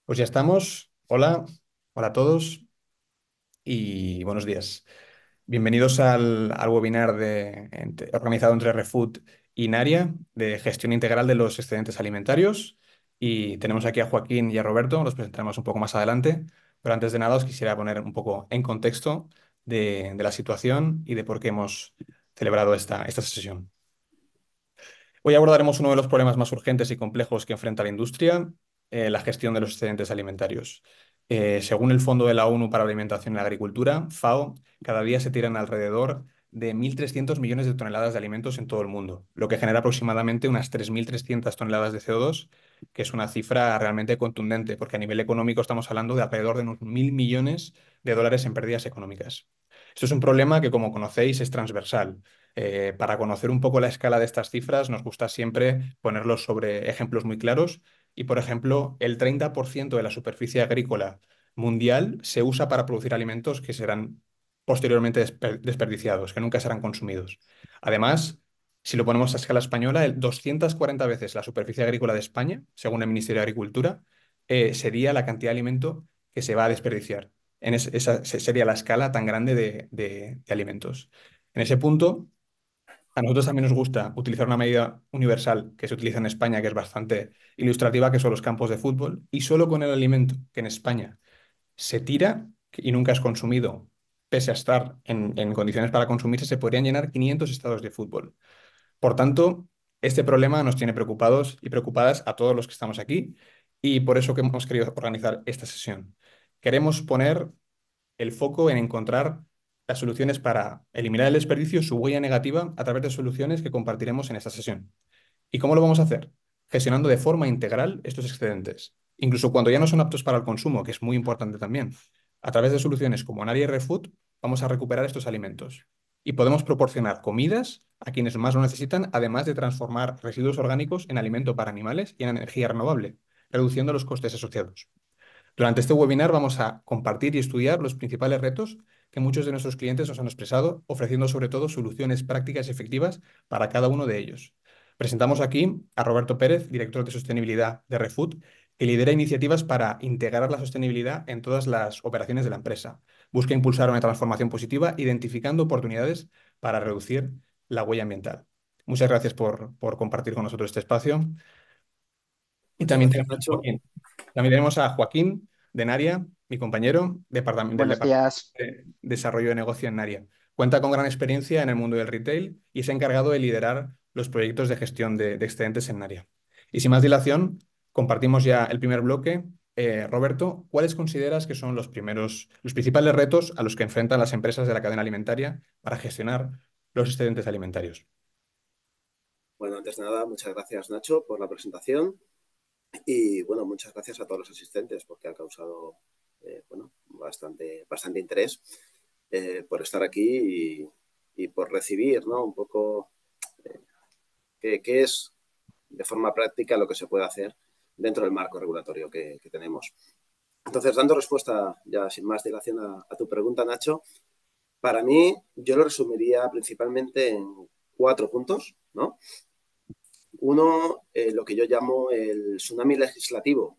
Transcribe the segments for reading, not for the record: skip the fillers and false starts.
Pues ya estamos. Hola, hola a todos y buenos días. Bienvenidos al webinar organizado entre ReFood y Naria de gestión integral de los excedentes alimentarios. Y tenemos aquí a Joaquín y a Roberto, los presentaremos un poco más adelante. Pero antes de nada os quisiera poner un poco en contexto de la situación y de por qué hemos celebrado esta sesión. Hoy abordaremos uno de los problemas más urgentes y complejos que enfrenta la industria, la gestión de los excedentes alimentarios. Según el Fondo de la ONU para la Alimentación y la Agricultura, FAO, cada día se tiran alrededor de 1.300 millones de toneladas de alimentos en todo el mundo, lo que genera aproximadamente unas 3.300 toneladas de CO2, que es una cifra realmente contundente, porque a nivel económico estamos hablando de alrededor de unos 1.000 millones de dólares en pérdidas económicas. Esto es un problema que, como conocéis, es transversal. Para conocer un poco la escala de estas cifras, nos gusta siempre ponerlos sobre ejemplos muy claros. Y, por ejemplo, el 30% de la superficie agrícola mundial se usa para producir alimentos que serán posteriormente desperdiciados, que nunca serán consumidos. Además, si lo ponemos a escala española, el 240 veces la superficie agrícola de España, según el Ministerio de Agricultura, sería la cantidad de alimento que se va a desperdiciar. Esa sería la escala tan grande de alimentos. En ese punto, a nosotros también nos gusta utilizar una medida universal que se utiliza en España, que es bastante ilustrativa, que son los campos de fútbol, y solo con el alimento que en España se tira y nunca es consumido, pese a estar en condiciones para consumirse, se podrían llenar 500 estadios de fútbol. Por tanto, este problema nos tiene preocupados y preocupadas a todos los que estamos aquí, y por eso que hemos querido organizar esta sesión. Queremos poner el foco en encontrar las soluciones para eliminar el desperdicio, su huella negativa, a través de soluciones que compartiremos en esta sesión. ¿Y cómo lo vamos a hacer? Gestionando de forma integral estos excedentes, incluso cuando ya no son aptos para el consumo, que es muy importante también. A través de soluciones como Naria y ReFood, vamos a recuperar estos alimentos y podemos proporcionar comidas a quienes más lo necesitan, además de transformar residuos orgánicos en alimento para animales y en energía renovable, reduciendo los costes asociados. Durante este webinar vamos a compartir y estudiar los principales retos que muchos de nuestros clientes nos han expresado, ofreciendo sobre todo soluciones prácticas y efectivas para cada uno de ellos. Presentamos aquí a Roberto Pérez, director de sostenibilidad de ReFood, que lidera iniciativas para integrar la sostenibilidad en todas las operaciones de la empresa. Busca impulsar una transformación positiva, identificando oportunidades para reducir la huella ambiental. Muchas gracias por compartir con nosotros este espacio. Y Muchas también gracias, tenemos a Nacho. Joaquín. También tenemos a Joaquín de Naria, mi compañero del Buenos Departamento días. de Desarrollo de Negocio en Naria. Cuenta con gran experiencia en el mundo del retail y se ha encargado de liderar los proyectos de gestión de excedentes en Naria. Y sin más dilación, compartimos ya el primer bloque. Roberto, ¿cuáles consideras que son los principales retos a los que enfrentan las empresas de la cadena alimentaria para gestionar los excedentes alimentarios? Bueno, antes de nada, muchas gracias, Nacho, por la presentación y, bueno, muchas gracias a todos los asistentes porque ha causado, bastante interés por estar aquí y por recibir, ¿no? Un poco qué es de forma práctica lo que se puede hacer dentro del marco regulatorio que tenemos. Entonces, dando respuesta ya sin más dilación a tu pregunta, Nacho, para mí yo lo resumiría principalmente en 4 puntos, ¿no? Uno, lo que yo llamo el tsunami legislativo.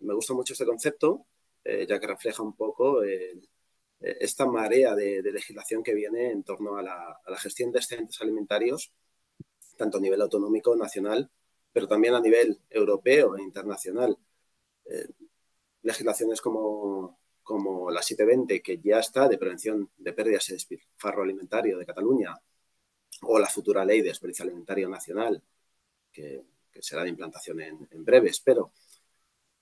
Me gusta mucho este concepto, ya que refleja un poco esta marea de legislación que viene en torno a la gestión de excedentes alimentarios, tanto a nivel autonómico, nacional, pero también a nivel europeo e internacional. Eh, Legislaciones como la 720, que ya está de prevención de pérdidas y despilfarro alimentario de Cataluña, o la futura ley de experiencia alimentaria nacional, que será de implantación en breve, espero,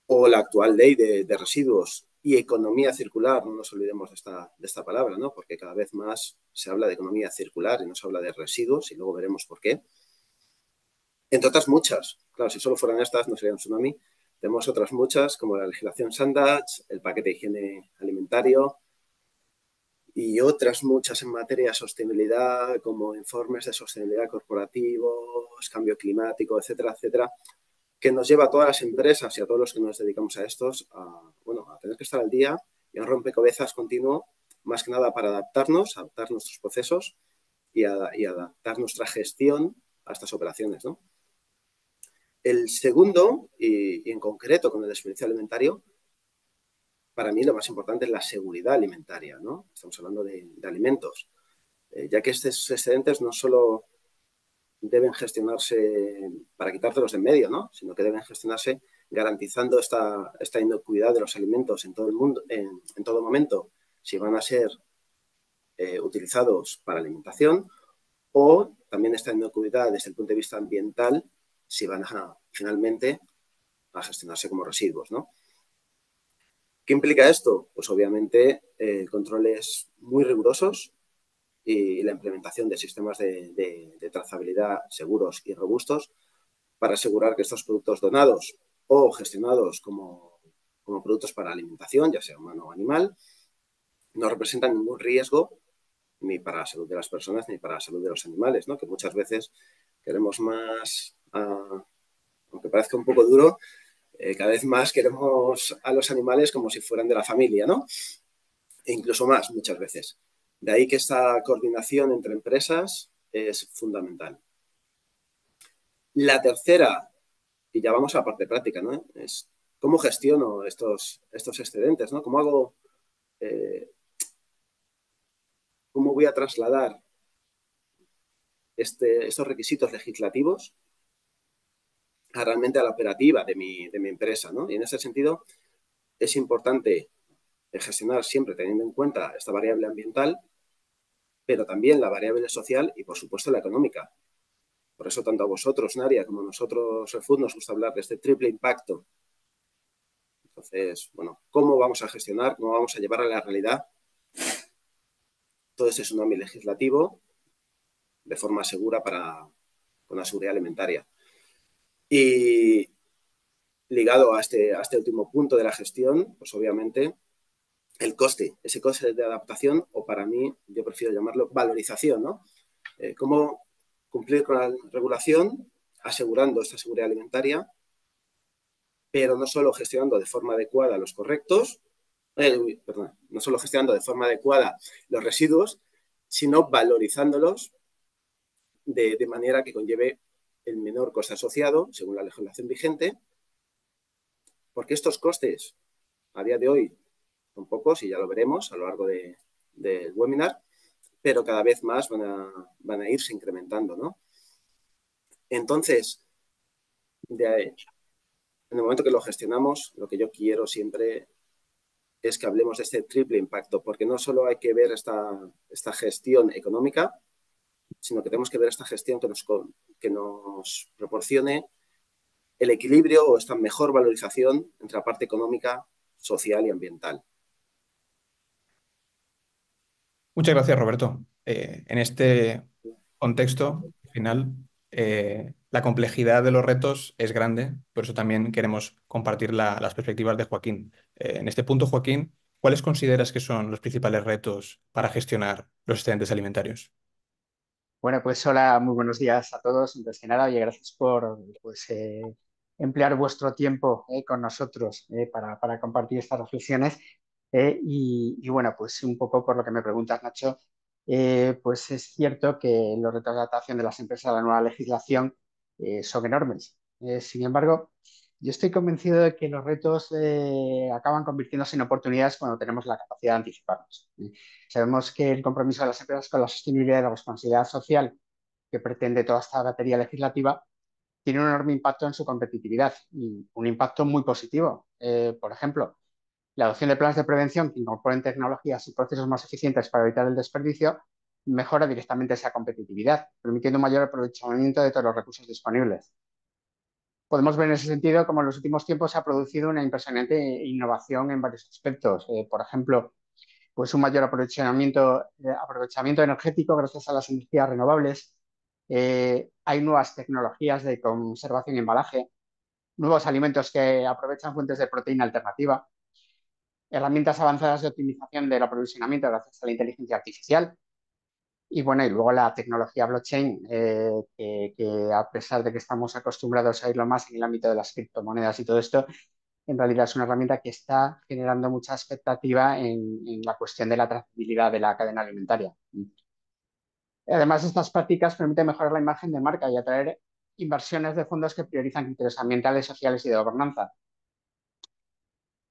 o la actual ley de residuos y economía circular, no nos olvidemos de esta palabra, ¿no? Porque cada vez más se habla de economía circular y no se habla de residuos, y luego veremos por qué. Entre otras muchas, claro, si solo fueran estas no sería un tsunami. Tenemos otras muchas, como la legislación Sandage, el paquete de higiene alimentario, y otras muchas en materia de sostenibilidad, como informes de sostenibilidad corporativos, cambio climático, etcétera, etcétera, que nos lleva a todas las empresas y a todos los que nos dedicamos a estos a tener que estar al día y a un rompecabezas continuo, más que nada para adaptar nuestros procesos y adaptar nuestra gestión a estas operaciones, ¿no? El segundo, y en concreto con el desperdicio alimentario, para mí lo más importante es la seguridad alimentaria, ¿no? Estamos hablando de alimentos, ya que estos excedentes no solo deben gestionarse para quitártelos de en medio, ¿no? Sino que deben gestionarse garantizando esta inocuidad de los alimentos en todo el mundo, en todo momento, si van a ser utilizados para alimentación, o también esta inocuidad desde el punto de vista ambiental, si van a finalmente a gestionarse como residuos, ¿no? ¿Qué implica esto? Pues obviamente controles muy rigurosos y la implementación de sistemas de trazabilidad seguros y robustos para asegurar que estos productos donados o gestionados como productos para alimentación, ya sea humano o animal, no representan ningún riesgo ni para la salud de las personas ni para la salud de los animales, ¿no? Que muchas veces queremos más, aunque parezca un poco duro, cada vez más queremos a los animales como si fueran de la familia, ¿no? E incluso más muchas veces. De ahí que esta coordinación entre empresas es fundamental. La tercera, y ya vamos a la parte práctica, ¿no? Es cómo gestiono estos excedentes, ¿no? ¿Cómo hago, eh, cómo voy a trasladar estos requisitos legislativos realmente a la operativa de mi empresa, ¿no? Y en ese sentido es importante gestionar siempre teniendo en cuenta esta variable ambiental, pero también la variable social y, por supuesto, la económica. Por eso, tanto a vosotros, Naria, como a nosotros, Refood, nos gusta hablar de este triple impacto. Entonces, bueno, ¿cómo vamos a gestionar, cómo vamos a llevar a la realidad todo ese tsunami legislativo de forma segura con la seguridad alimentaria? Y ligado a este último punto de la gestión, pues obviamente el coste, ese coste de adaptación, o para mí, yo prefiero llamarlo valorización, ¿no? Cómo cumplir con la regulación asegurando esta seguridad alimentaria, pero no solo gestionando de forma adecuada los correctos, perdón, no solo gestionando de forma adecuada los residuos, sino valorizándolos de manera que conlleve el menor coste asociado, según la legislación vigente, porque estos costes a día de hoy son pocos y ya lo veremos a lo largo del webinar, pero cada vez más van a irse incrementando, ¿no? Entonces, en el momento que lo gestionamos, lo que yo quiero siempre es que hablemos de este triple impacto, porque no solo hay que ver esta gestión económica, sino que tenemos que ver esta gestión que nos proporcione el equilibrio o esta mejor valorización entre la parte económica, social y ambiental. Muchas gracias, Roberto. En este contexto final, la complejidad de los retos es grande, por eso también queremos compartir las perspectivas de Joaquín. En este punto, Joaquín, ¿cuáles consideras que son los principales retos para gestionar los excedentes alimentarios? Bueno, pues hola, muy buenos días a todos. Antes que nada, oye, gracias por emplear vuestro tiempo con nosotros para compartir estas reflexiones. Bueno, pues un poco por lo que me preguntas, Nacho, pues es cierto que los retos de adaptación de las empresas a la nueva legislación son enormes. Sin embargo, yo estoy convencido de que los retos acaban convirtiéndose en oportunidades cuando tenemos la capacidad de anticiparnos. Sabemos que el compromiso de las empresas con la sostenibilidad y la responsabilidad social que pretende toda esta batería legislativa tiene un enorme impacto en su competitividad y un impacto muy positivo. Por ejemplo, la adopción de planes de prevención que incorporen tecnologías y procesos más eficientes para evitar el desperdicio mejora directamente esa competitividad, permitiendo un mayor aprovechamiento de todos los recursos disponibles. Podemos ver en ese sentido cómo en los últimos tiempos se ha producido una impresionante innovación en varios aspectos. Por ejemplo, pues un mayor aprovechamiento energético gracias a las energías renovables. Hay nuevas tecnologías de conservación y embalaje, nuevos alimentos que aprovechan fuentes de proteína alternativa, herramientas avanzadas de optimización del aprovisionamiento gracias a la inteligencia artificial. Y bueno, y luego la tecnología blockchain, que a pesar de que estamos acostumbrados a irlo más en el ámbito de las criptomonedas y todo esto, en realidad es una herramienta que está generando mucha expectativa en la cuestión de la trazabilidad de la cadena alimentaria. Además, estas prácticas permiten mejorar la imagen de marca y atraer inversiones de fondos que priorizan criterios ambientales, sociales y de gobernanza.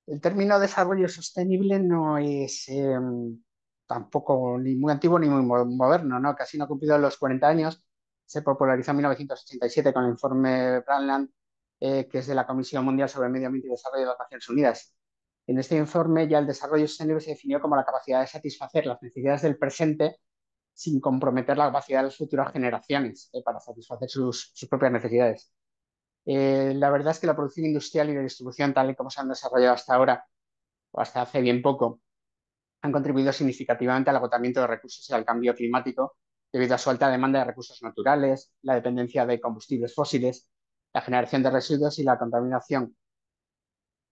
El término desarrollo sostenible no es tampoco ni muy antiguo ni muy moderno, ¿no? Casi no ha cumplido los 40 años. Se popularizó en 1987 con el informe Brundtland, que es de la Comisión Mundial sobre el Medio Ambiente y Desarrollo de las Naciones Unidas. En este informe ya el desarrollo sostenible se definió como la capacidad de satisfacer las necesidades del presente sin comprometer la capacidad de las futuras generaciones para satisfacer sus propias necesidades. La verdad es que la producción industrial y la distribución, tal y como se han desarrollado hasta ahora, o hasta hace bien poco, han contribuido significativamente al agotamiento de recursos y al cambio climático debido a su alta demanda de recursos naturales, la dependencia de combustibles fósiles, la generación de residuos y la contaminación.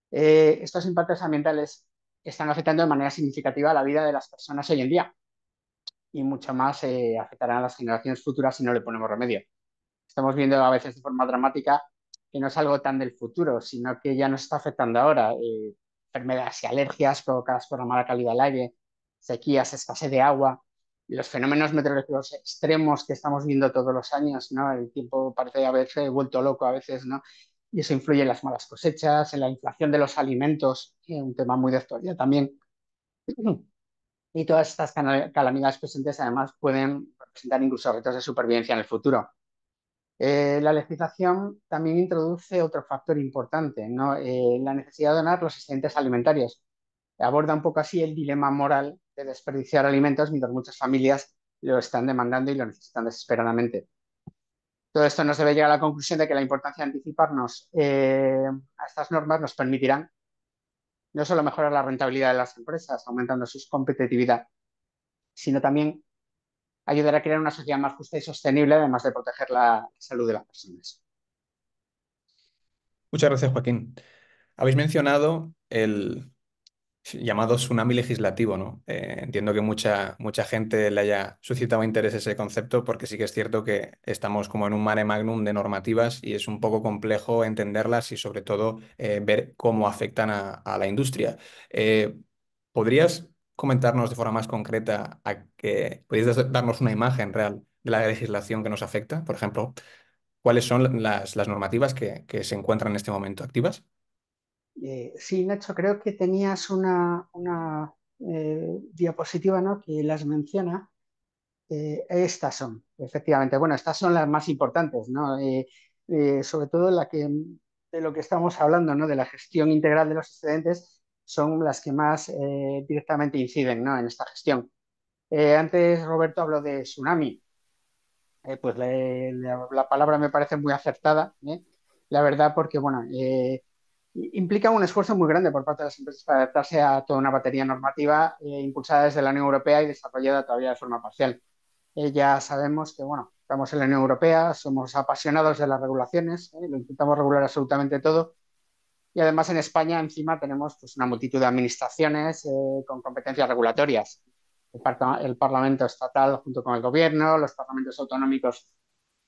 Estos impactos ambientales están afectando de manera significativa la vida de las personas hoy en día y mucho más afectarán a las generaciones futuras si no le ponemos remedio. Estamos viendo a veces de forma dramática que no es algo tan del futuro, sino que ya nos está afectando ahora. Enfermedades y alergias provocadas por la mala calidad del aire, sequías, escasez de agua, los fenómenos meteorológicos extremos que estamos viendo todos los años, ¿no? El tiempo parece haberse vuelto loco a veces, ¿no? Y eso influye en las malas cosechas, en la inflación de los alimentos, un tema muy de actualidad también. Y todas estas calamidades presentes además pueden representar incluso retos de supervivencia en el futuro. La legislación también introduce otro factor importante, ¿no? La necesidad de donar los excedentes alimentarios. Aborda un poco así el dilema moral de desperdiciar alimentos mientras muchas familias lo están demandando y lo necesitan desesperadamente. Todo esto nos debe llegar a la conclusión de que la importancia de anticiparnos a estas normas nos permitirán no solo mejorar la rentabilidad de las empresas, aumentando su competitividad, sino también ayudar a crear una sociedad más justa y sostenible, además de proteger la salud de las personas. Muchas gracias, Joaquín. Habéis mencionado el llamado tsunami legislativo, ¿no? Entiendo que mucha gente le haya suscitado interés ese concepto porque sí que es cierto que estamos como en un mare magnum de normativas y es un poco complejo entenderlas y sobre todo ver cómo afectan a la industria. ¿Podrías comentarnos de forma más concreta podrías darnos una imagen real de la legislación que nos afecta? Por ejemplo, ¿cuáles son las normativas que se encuentran en este momento activas? Sí, Nacho, creo que tenías una diapositiva, ¿no? Que las menciona. Estas son, efectivamente. Bueno, estas son las más importantes, ¿no? Sobre todo de lo que estamos hablando, ¿no? De la gestión integral de los excedentes, son las que más directamente inciden, ¿no? En esta gestión. Antes Roberto habló de tsunami. Pues la palabra me parece muy acertada, ¿eh? La verdad, porque bueno, implica un esfuerzo muy grande por parte de las empresas para adaptarse a toda una batería normativa impulsada desde la Unión Europea y desarrollada todavía de forma parcial. Ya sabemos que, bueno, estamos en la Unión Europea, somos apasionados de las regulaciones, lo intentamos regular absolutamente todo. Y además en España encima tenemos pues, una multitud de administraciones con competencias regulatorias. El Parlamento estatal junto con el gobierno, los parlamentos autonómicos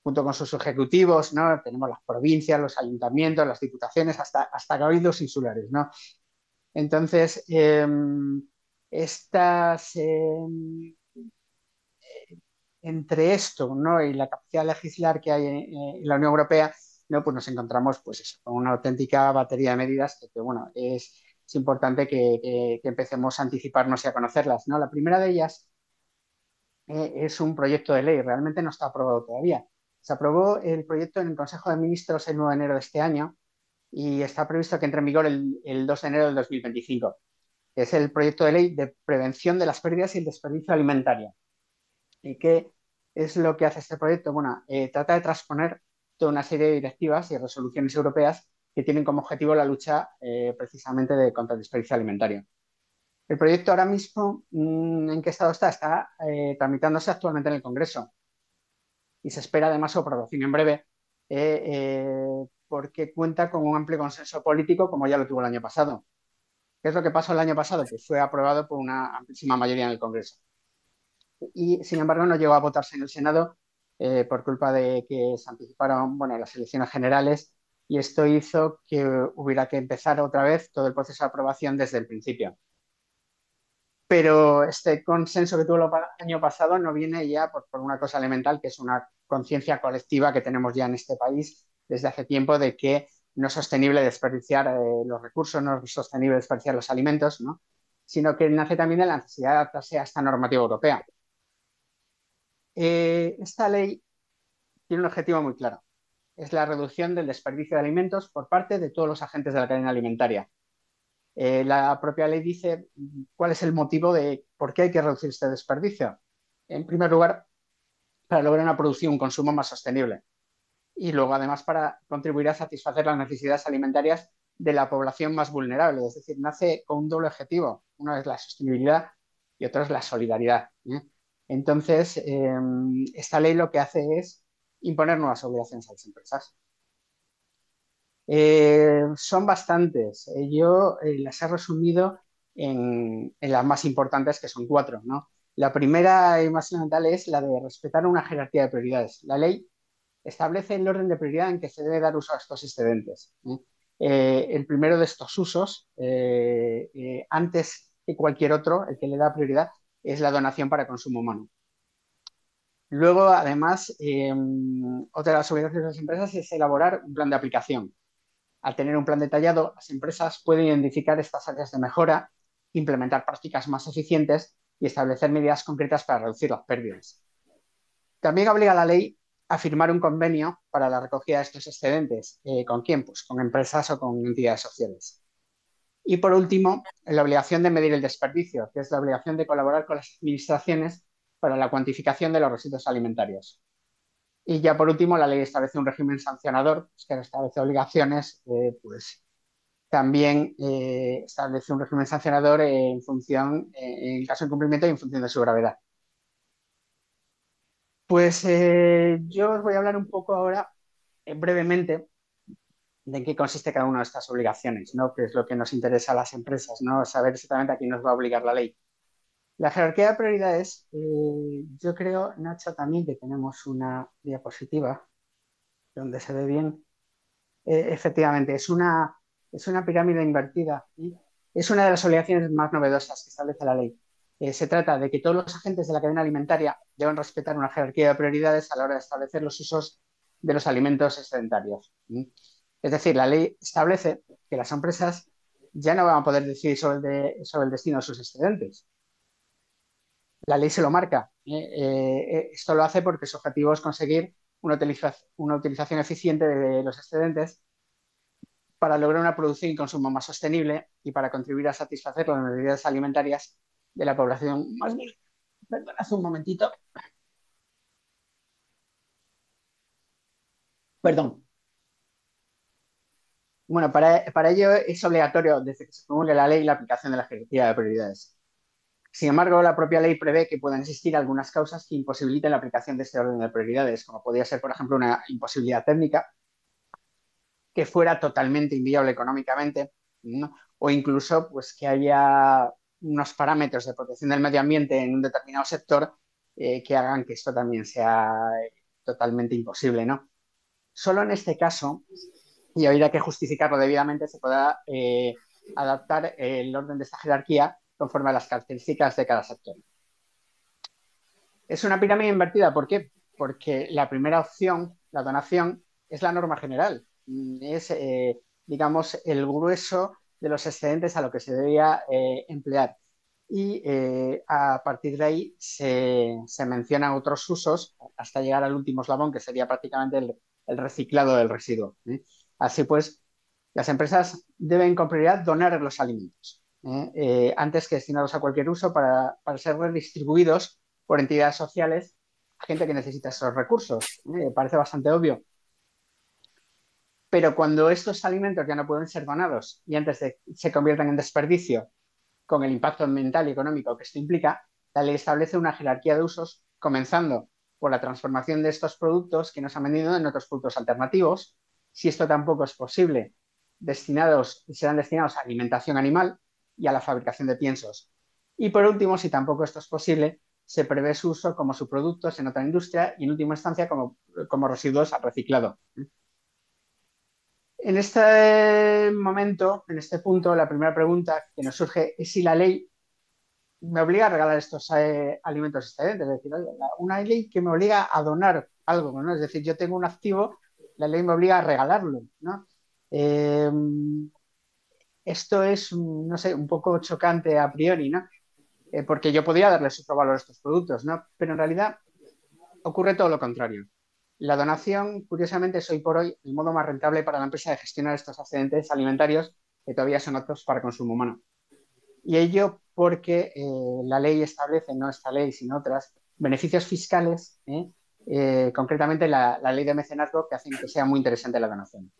junto con sus ejecutivos, ¿no? Tenemos las provincias, los ayuntamientos, las diputaciones, hasta cabildos insulares, ¿no? Entonces, estas, entre esto, ¿no? Y la capacidad de legislar que hay en la Unión Europea, ¿no? Pues nos encontramos pues eso, con una auténtica batería de medidas que bueno, es importante que empecemos a anticiparnos y a conocerlas, ¿no? La primera de ellas es un proyecto de ley, realmente no está aprobado todavía. Se aprobó el proyecto en el Consejo de Ministros el 9 de enero de este año y está previsto que entre en vigor el 2 de enero del 2025. Es el proyecto de ley de prevención de las pérdidas y el desperdicio alimentario. ¿Y qué es lo que hace este proyecto? Bueno, trata de transponer toda una serie de directivas y resoluciones europeas que tienen como objetivo la lucha precisamente contra el desperdicio alimentario. El proyecto ahora mismo, ¿en qué estado está? Está tramitándose actualmente en el Congreso y se espera además su aprobación en breve porque cuenta con un amplio consenso político como ya lo tuvo el año pasado. ¿Qué es lo que pasó el año pasado? Pues fue aprobado por una amplísima mayoría en el Congreso y sin embargo no llegó a votarse en el Senado por culpa de que se anticiparon bueno, las elecciones generales y esto hizo que hubiera que empezar otra vez todo el proceso de aprobación desde el principio. Pero este consenso que tuvo el año pasado no viene ya por una cosa elemental, que es una conciencia colectiva que tenemos ya en este país desde hace tiempo de que no es sostenible desperdiciar los recursos, no es sostenible desperdiciar los alimentos, ¿no? Sino que nace también de la necesidad de adaptarse a esta normativa europea. Esta ley tiene un objetivo muy claro. Es la reducción del desperdicio de alimentos por parte de todos los agentes de la cadena alimentaria. La propia ley dice cuál es el motivo de por qué hay que reducir este desperdicio. En primer lugar, para lograr una producción y un consumo más sostenible. Y luego, además, para contribuir a satisfacer las necesidades alimentarias de la población más vulnerable. Es decir, nace con un doble objetivo. Uno es la sostenibilidad y otro es la solidaridad. Entonces, esta ley lo que hace es imponer nuevas obligaciones a las empresas. Son bastantes. Yo las he resumido en las más importantes, que son cuatro, ¿no? La primera y más fundamental es la de respetar una jerarquía de prioridades. La ley establece el orden de prioridad en que se debe dar uso a estos excedentes. El primero de estos usos, antes que cualquier otro, el que le da prioridad, es la donación para consumo humano. Luego, además, otra de las obligaciones de las empresas es elaborar un plan de aplicación. Al tener un plan detallado, las empresas pueden identificar estas áreas de mejora, implementar prácticas más eficientes y establecer medidas concretas para reducir las pérdidas. También obliga a la ley a firmar un convenio para la recogida de estos excedentes. ¿Con quién? Pues con empresas o con entidades sociales. Y por último, la obligación de medir el desperdicio, que es la obligación de colaborar con las administraciones para la cuantificación de los residuos alimentarios. Y ya por último, la ley establece un régimen sancionador, que establece obligaciones, pues también establece un régimen sancionador en función, en caso de incumplimiento y en función de su gravedad. Pues yo os voy a hablar un poco ahora, brevemente, de en qué consiste cada una de estas obligaciones, ¿no? Que es lo que nos interesa a las empresas, ¿no? Saber exactamente a quién nos va a obligar la ley. La jerarquía de prioridades, yo creo, Nacho, también que tenemos una diapositiva donde se ve bien. Efectivamente, es una pirámide invertida y es una de las obligaciones más novedosas que establece la ley. Se trata de que todos los agentes de la cadena alimentaria deben respetar una jerarquía de prioridades a la hora de establecer los usos de los alimentos excedentarios. Es decir, la ley establece que las empresas ya no van a poder decidir sobre el destino de sus excedentes. La ley se lo marca. Esto lo hace porque su objetivo es conseguir una utilización eficiente de los excedentes para lograr una producción y consumo más sostenible y para contribuir a satisfacer las necesidades alimentarias de la población más vulnerable. Perdón, hace un momentito. Perdón. Bueno, para ello es obligatorio, desde que se promulgue la ley, la aplicación de la jerarquía de prioridades. Sin embargo, la propia ley prevé que puedan existir algunas causas que imposibiliten la aplicación de este orden de prioridades, como podría ser, por ejemplo, una imposibilidad técnica que fuera totalmente inviable económicamente, ¿no? O incluso pues, que haya unos parámetros de protección del medio ambiente en un determinado sector que hagan que esto también sea totalmente imposible, ¿no? Solo en este caso, y habría que justificarlo debidamente, se podrá adaptar el orden de esta jerarquía conforme a las características de cada sector. Es una pirámide invertida, ¿por qué? Porque la primera opción, la donación, es la norma general. Es, digamos, el grueso de los excedentes a lo que se debía emplear. Y a partir de ahí se mencionan otros usos hasta llegar al último eslabón, que sería prácticamente el reciclado del residuo. Así pues, las empresas deben con prioridad donar los alimentos antes que destinarlos a cualquier uso para ser redistribuidos por entidades sociales a gente que necesita esos recursos. Parece bastante obvio. Pero cuando estos alimentos ya no pueden ser donados y antes de se conviertan en desperdicio, con el impacto ambiental y económico que esto implica, la ley establece una jerarquía de usos, comenzando por la transformación de estos productos que nos han vendido en otros productos alternativos. Si esto tampoco es posible, serán destinados a alimentación animal y a la fabricación de piensos. Y por último, si tampoco esto es posible, se prevé su uso como subproductos en otra industria y en última instancia como residuos al reciclado. En este momento, en este punto, la primera pregunta que nos surge es si la ley me obliga a regalar estos alimentos excedentes. Es decir, oye, una ley que me obliga a donar algo, ¿no? Es decir, yo tengo un activo, la ley me obliga a regalarlo, ¿no? Eh, Esto es, no sé, un poco chocante a priori, ¿no? Porque yo podría darles otro valor a estos productos, ¿no? Pero en realidad ocurre todo lo contrario. La donación, curiosamente, es hoy por hoy el modo más rentable para la empresa de gestionar estos excedentes alimentarios que todavía son aptos para consumo humano. Y ello porque la ley establece, no esta ley, sino otras, beneficios fiscales, concretamente la ley de mecenazgo, que hacen que sea muy interesante la donación.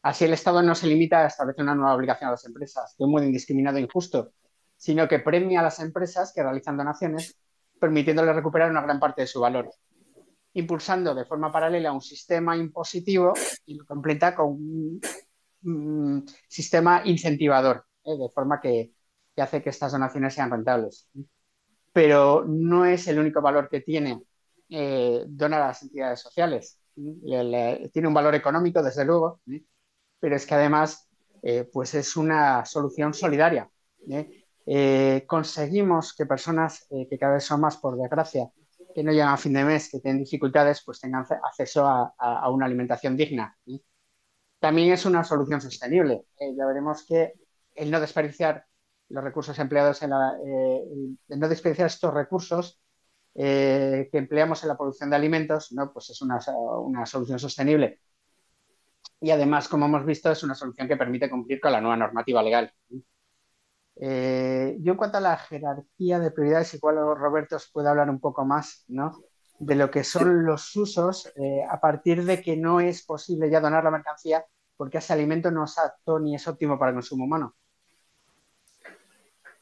Así el Estado no se limita a establecer una nueva obligación a las empresas de un modo indiscriminado e injusto, sino que premia a las empresas que realizan donaciones, permitiéndoles recuperar una gran parte de su valor, impulsando de forma paralela un sistema impositivo y lo completa con un sistema incentivador, de forma que hace que estas donaciones sean rentables. Pero no es el único valor que tiene donar a las entidades sociales. Tiene un valor económico, desde luego, pero es que además pues es una solución solidaria. Conseguimos que personas que cada vez son más, por desgracia, que no llegan a fin de mes, que tienen dificultades, pues tengan acceso a una alimentación digna. También es una solución sostenible. Ya veremos que el no desperdiciar los recursos empleados el no desperdiciar estos recursos que empleamos en la producción de alimentos, ¿no? Pues es una solución sostenible. Y además, como hemos visto, es una solución que permite cumplir con la nueva normativa legal. Yo en cuanto a la jerarquía de prioridades, igual Roberto os puede hablar un poco más, ¿no? De lo que Sí, son los usos a partir de que no es posible ya donar la mercancía porque ese alimento no es apto ni es óptimo para el consumo humano.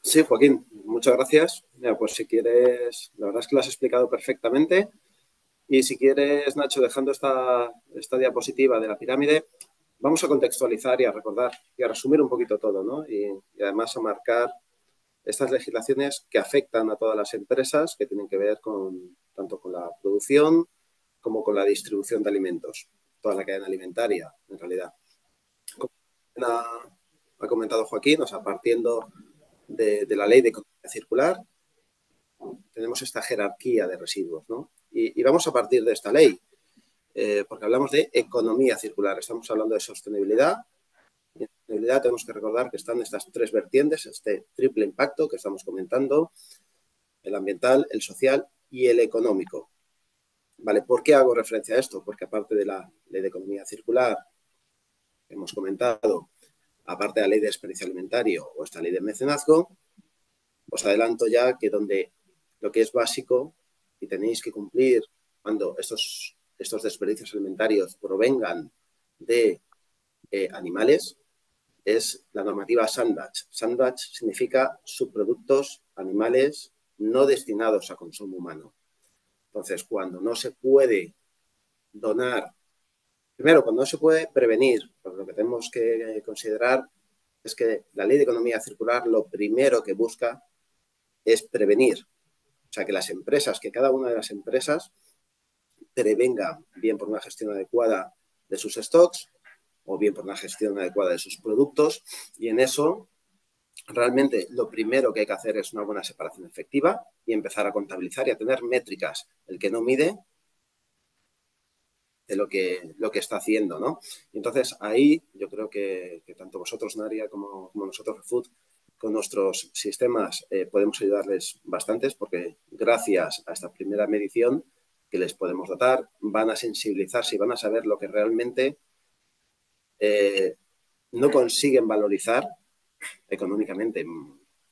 sí, Joaquín, muchas gracias. Mira, pues si quieres, la verdad es que lo has explicado perfectamente. Y si quieres, Nacho, dejando esta diapositiva de la pirámide, vamos a contextualizar y a recordar y a resumir un poquito todo, ¿no? Y además a marcar estas legislaciones que afectan a todas las empresas que tienen que ver tanto con la producción como con la distribución de alimentos, toda la cadena alimentaria, en realidad. Como ha comentado Joaquín, o sea, partiendo de la ley de economía circular, tenemos esta jerarquía de residuos, ¿no? Y vamos a partir de esta ley, porque hablamos de economía circular, estamos hablando de sostenibilidad. Y en sostenibilidad tenemos que recordar que están estas tres vertientes, este triple impacto que estamos comentando, el ambiental, el social y el económico. ¿Vale? ¿Por qué hago referencia a esto? Porque aparte de la ley de economía circular que hemos comentado, aparte de la ley de desperdicio alimentario o esta ley de mecenazgo, os adelanto ya que donde lo que es básico y tenéis que cumplir cuando estos desperdicios alimentarios provengan de animales es la normativa SANDACH. SANDACH significa subproductos animales no destinados a consumo humano. Entonces, cuando no se puede donar, primero, cuando no se puede prevenir, pues lo que tenemos que considerar es que la ley de economía circular lo primero que busca es prevenir. O sea, que las empresas, que cada una de las empresas prevenga, bien por una gestión adecuada de sus stocks o bien por una gestión adecuada de sus productos. Y en eso, realmente, lo primero que hay que hacer es una buena separación efectiva y empezar a contabilizar y a tener métricas. El que no mide de lo que está haciendo, ¿no? Y entonces ahí yo creo que tanto vosotros, Naria, como nosotros, Refood, con nuestros sistemas podemos ayudarles bastantes porque gracias a esta primera medición que les podemos dotar, van a sensibilizarse y van a saber lo que realmente no consiguen valorizar económicamente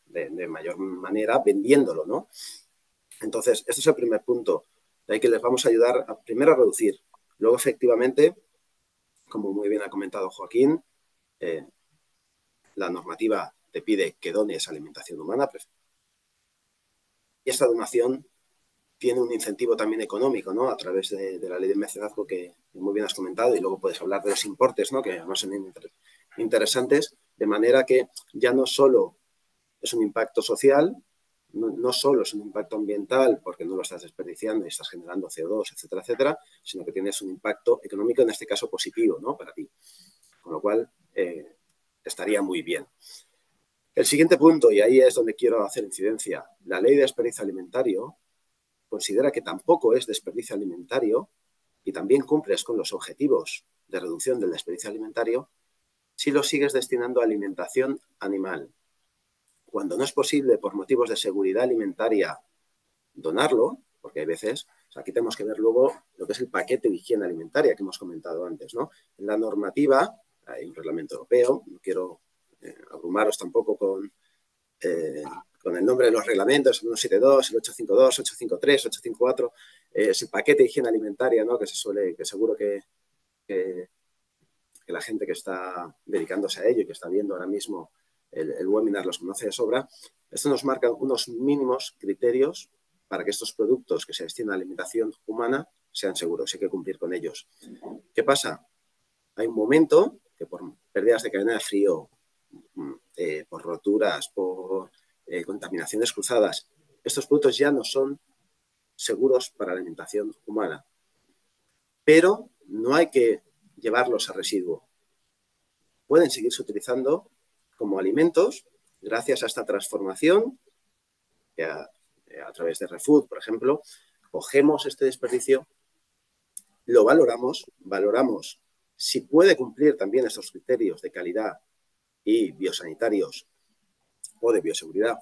de mayor manera vendiéndolo, ¿no? Entonces, este es el primer punto. De ahí que les vamos a ayudar primero a reducir. Luego, efectivamente, como muy bien ha comentado Joaquín, la normativa te pide que dones alimentación humana y esta donación tiene un incentivo también económico, ¿no? A través de la ley de mecenazgo que muy bien has comentado y luego puedes hablar de los importes, ¿no? Que además son interesantes, de manera que ya no solo es un impacto social, no solo es un impacto ambiental porque no lo estás desperdiciando y estás generando CO2, etcétera, etcétera, sino que tienes un impacto económico, en este caso positivo, ¿no? Para ti. Con lo cual, estaría muy bien. El siguiente punto, y ahí es donde quiero hacer incidencia, la ley de desperdicio alimentario considera que tampoco es desperdicio alimentario y también cumples con los objetivos de reducción del desperdicio alimentario si lo sigues destinando a alimentación animal. Cuando no es posible, por motivos de seguridad alimentaria, donarlo, porque hay veces, o sea, aquí tenemos que ver luego lo que es el paquete de higiene alimentaria que hemos comentado antes, ¿no? En la normativa, hay un reglamento europeo, no quiero abrumaros tampoco con el nombre de los reglamentos, el 172, el 852, 853, 854, es el paquete de higiene alimentaria, ¿no? Que seguro que la gente que está dedicándose a ello y que está viendo ahora mismo el webinar los conoce de sobra. Esto nos marca unos mínimos criterios para que estos productos que se destinan a alimentación humana sean seguros. Hay que cumplir con ellos. ¿Qué pasa? Hay un momento que por pérdidas de cadena de frío, por roturas, por contaminaciones cruzadas, estos productos ya no son seguros para la alimentación humana. Pero no hay que llevarlos a residuo. Pueden seguirse utilizando como alimentos gracias a esta transformación que a través de ReFood, por ejemplo, cogemos este desperdicio, lo valoramos si puede cumplir también estos criterios de calidad y biosanitarios o de bioseguridad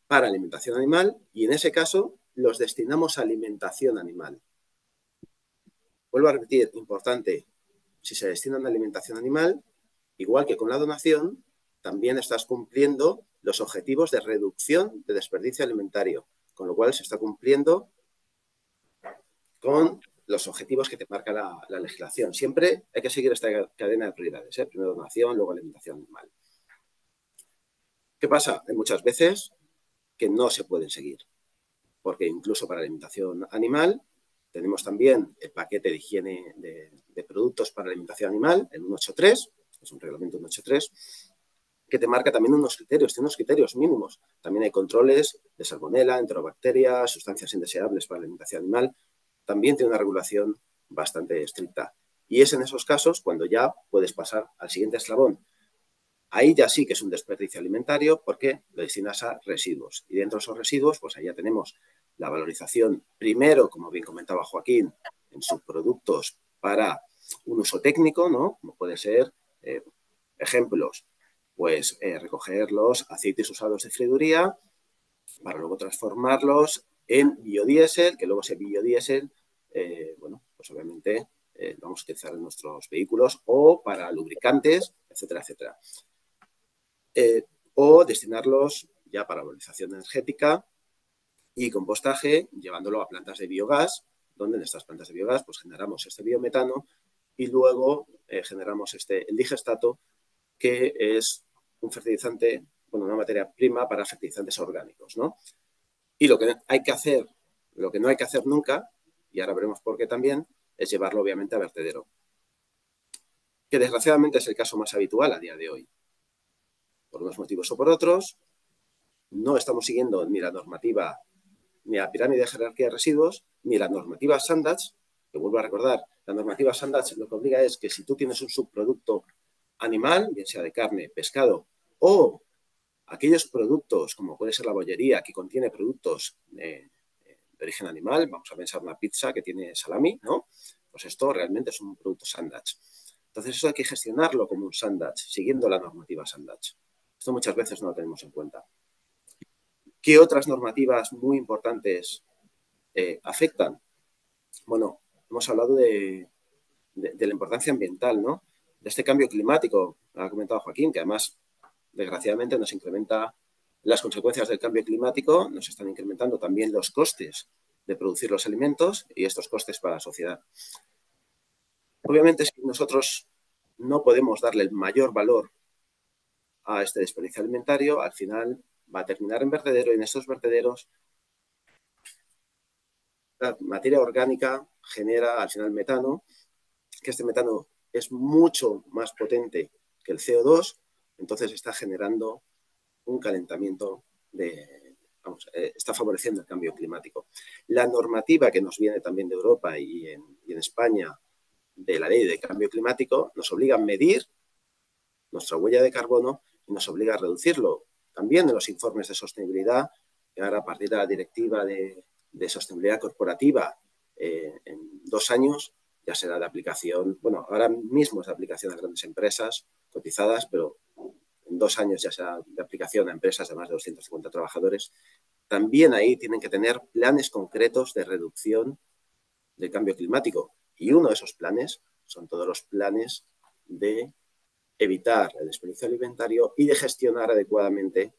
para alimentación animal y en ese caso los destinamos a alimentación animal. Vuelvo a repetir, importante, si se destinan a alimentación animal, igual que con la donación, también estás cumpliendo los objetivos de reducción de desperdicio alimentario, con lo cual se está cumpliendo con los objetivos que te marca la legislación. Siempre hay que seguir esta cadena de prioridades, ¿eh? Primero donación, luego alimentación animal. ¿Qué pasa? Hay muchas veces que no se pueden seguir, porque incluso para alimentación animal tenemos también el paquete de higiene de productos para alimentación animal, el 183, es un reglamento 183, que te marca también tiene unos criterios mínimos. También hay controles de salmonela, enterobacterias, sustancias indeseables para la alimentación animal. También tiene una regulación bastante estricta. Y es en esos casos cuando ya puedes pasar al siguiente eslabón. Ahí ya sí que es un desperdicio alimentario porque lo destinas a residuos. Y dentro de esos residuos, pues ahí ya tenemos la valorización, primero, como bien comentaba Joaquín, en subproductos para un uso técnico, ¿no? Como puede ser, ejemplos, pues recoger los aceites usados de freíduría para luego transformarlos en biodiesel, que luego ese biodiesel, bueno, pues obviamente lo vamos a utilizar en nuestros vehículos o para lubricantes, etcétera, etcétera. O destinarlos ya para valorización energética y compostaje, llevándolo a plantas de biogás, donde en estas plantas de biogás pues generamos este biometano y luego generamos el digestato, que es un fertilizante, bueno, una materia prima para fertilizantes orgánicos, ¿no? Y lo que hay que hacer, lo que no hay que hacer nunca, y ahora veremos por qué también, es llevarlo obviamente a vertedero, que desgraciadamente es el caso más habitual a día de hoy. Por unos motivos o por otros, no estamos siguiendo ni la normativa, ni la pirámide de jerarquía de residuos, ni la normativa Sandage, que vuelvo a recordar, la normativa Sandage lo que obliga es que si tú tienes un subproducto animal, bien sea de carne, pescado, o aquellos productos, como puede ser la bollería, que contiene productos de origen animal, vamos a pensar una pizza que tiene salami, ¿no? Pues esto realmente es un producto Sandage. Entonces eso hay que gestionarlo como un Sandage, siguiendo la normativa Sandage. Esto muchas veces no lo tenemos en cuenta. ¿Qué otras normativas muy importantes afectan? Bueno, hemos hablado de la importancia ambiental, ¿no? De este cambio climático, lo ha comentado Joaquín, que además, desgraciadamente, nos incrementa las consecuencias del cambio climático, nos están incrementando también los costes de producir los alimentos y estos costes para la sociedad. Obviamente, si nosotros no podemos darle el mayor valor a este desperdicio alimentario, al final va a terminar en vertedero y en estos vertederos la materia orgánica genera al final metano, que este metano es mucho más potente que el CO2, entonces está generando un calentamiento está favoreciendo el cambio climático. La normativa que nos viene también de Europa y en España de la ley de cambio climático nos obliga a medir nuestra huella de carbono y nos obliga a reducirlo. También en los informes de sostenibilidad, que ahora a partir de la directiva de sostenibilidad corporativa, en 2 años ya será de aplicación, bueno, ahora mismo es de aplicación a grandes empresas cotizadas, pero en 2 años ya será de aplicación a empresas de más de 250 trabajadores. También ahí tienen que tener planes concretos de reducción del cambio climático. Y uno de esos planes son todos los planes de evitar el desperdicio alimentario y de gestionar adecuadamente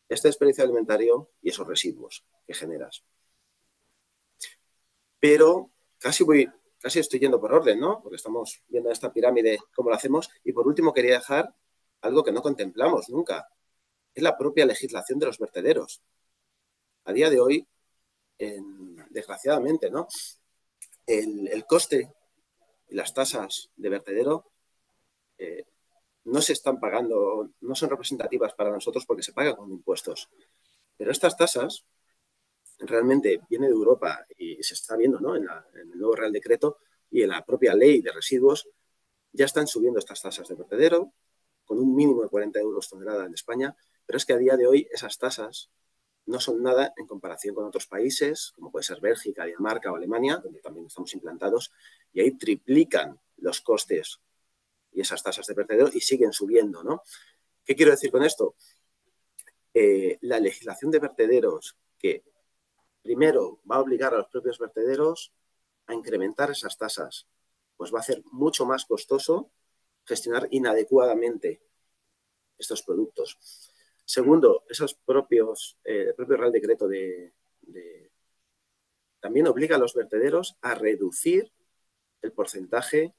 este desperdicio alimentario y esos residuos que generas. Pero casi estoy yendo por orden, ¿no? Porque estamos viendo esta pirámide, cómo lo hacemos. Y por último quería dejar algo que no contemplamos nunca. Es la propia legislación de los vertederos. A día de hoy, desgraciadamente, ¿no? El coste y las tasas de vertedero no se están pagando, no son representativas para nosotros porque se pagan con impuestos. Pero estas tasas realmente vienen de Europa y se está viendo, ¿no? En el nuevo Real Decreto y en la propia ley de residuos ya están subiendo estas tasas de vertedero con un mínimo de 40 euros tonelada en España, pero es que a día de hoy esas tasas no son nada en comparación con otros países, como puede ser Bélgica, Dinamarca o Alemania, donde también estamos implantados, y ahí triplican los costes y esas tasas de vertedero y siguen subiendo, ¿no? ¿Qué quiero decir con esto? La legislación de vertederos que primero va a obligar a los propios vertederos a incrementar esas tasas, pues va a hacer mucho más costoso gestionar inadecuadamente estos productos. Segundo, el propio Real Decreto también obliga a los vertederos a reducir el porcentaje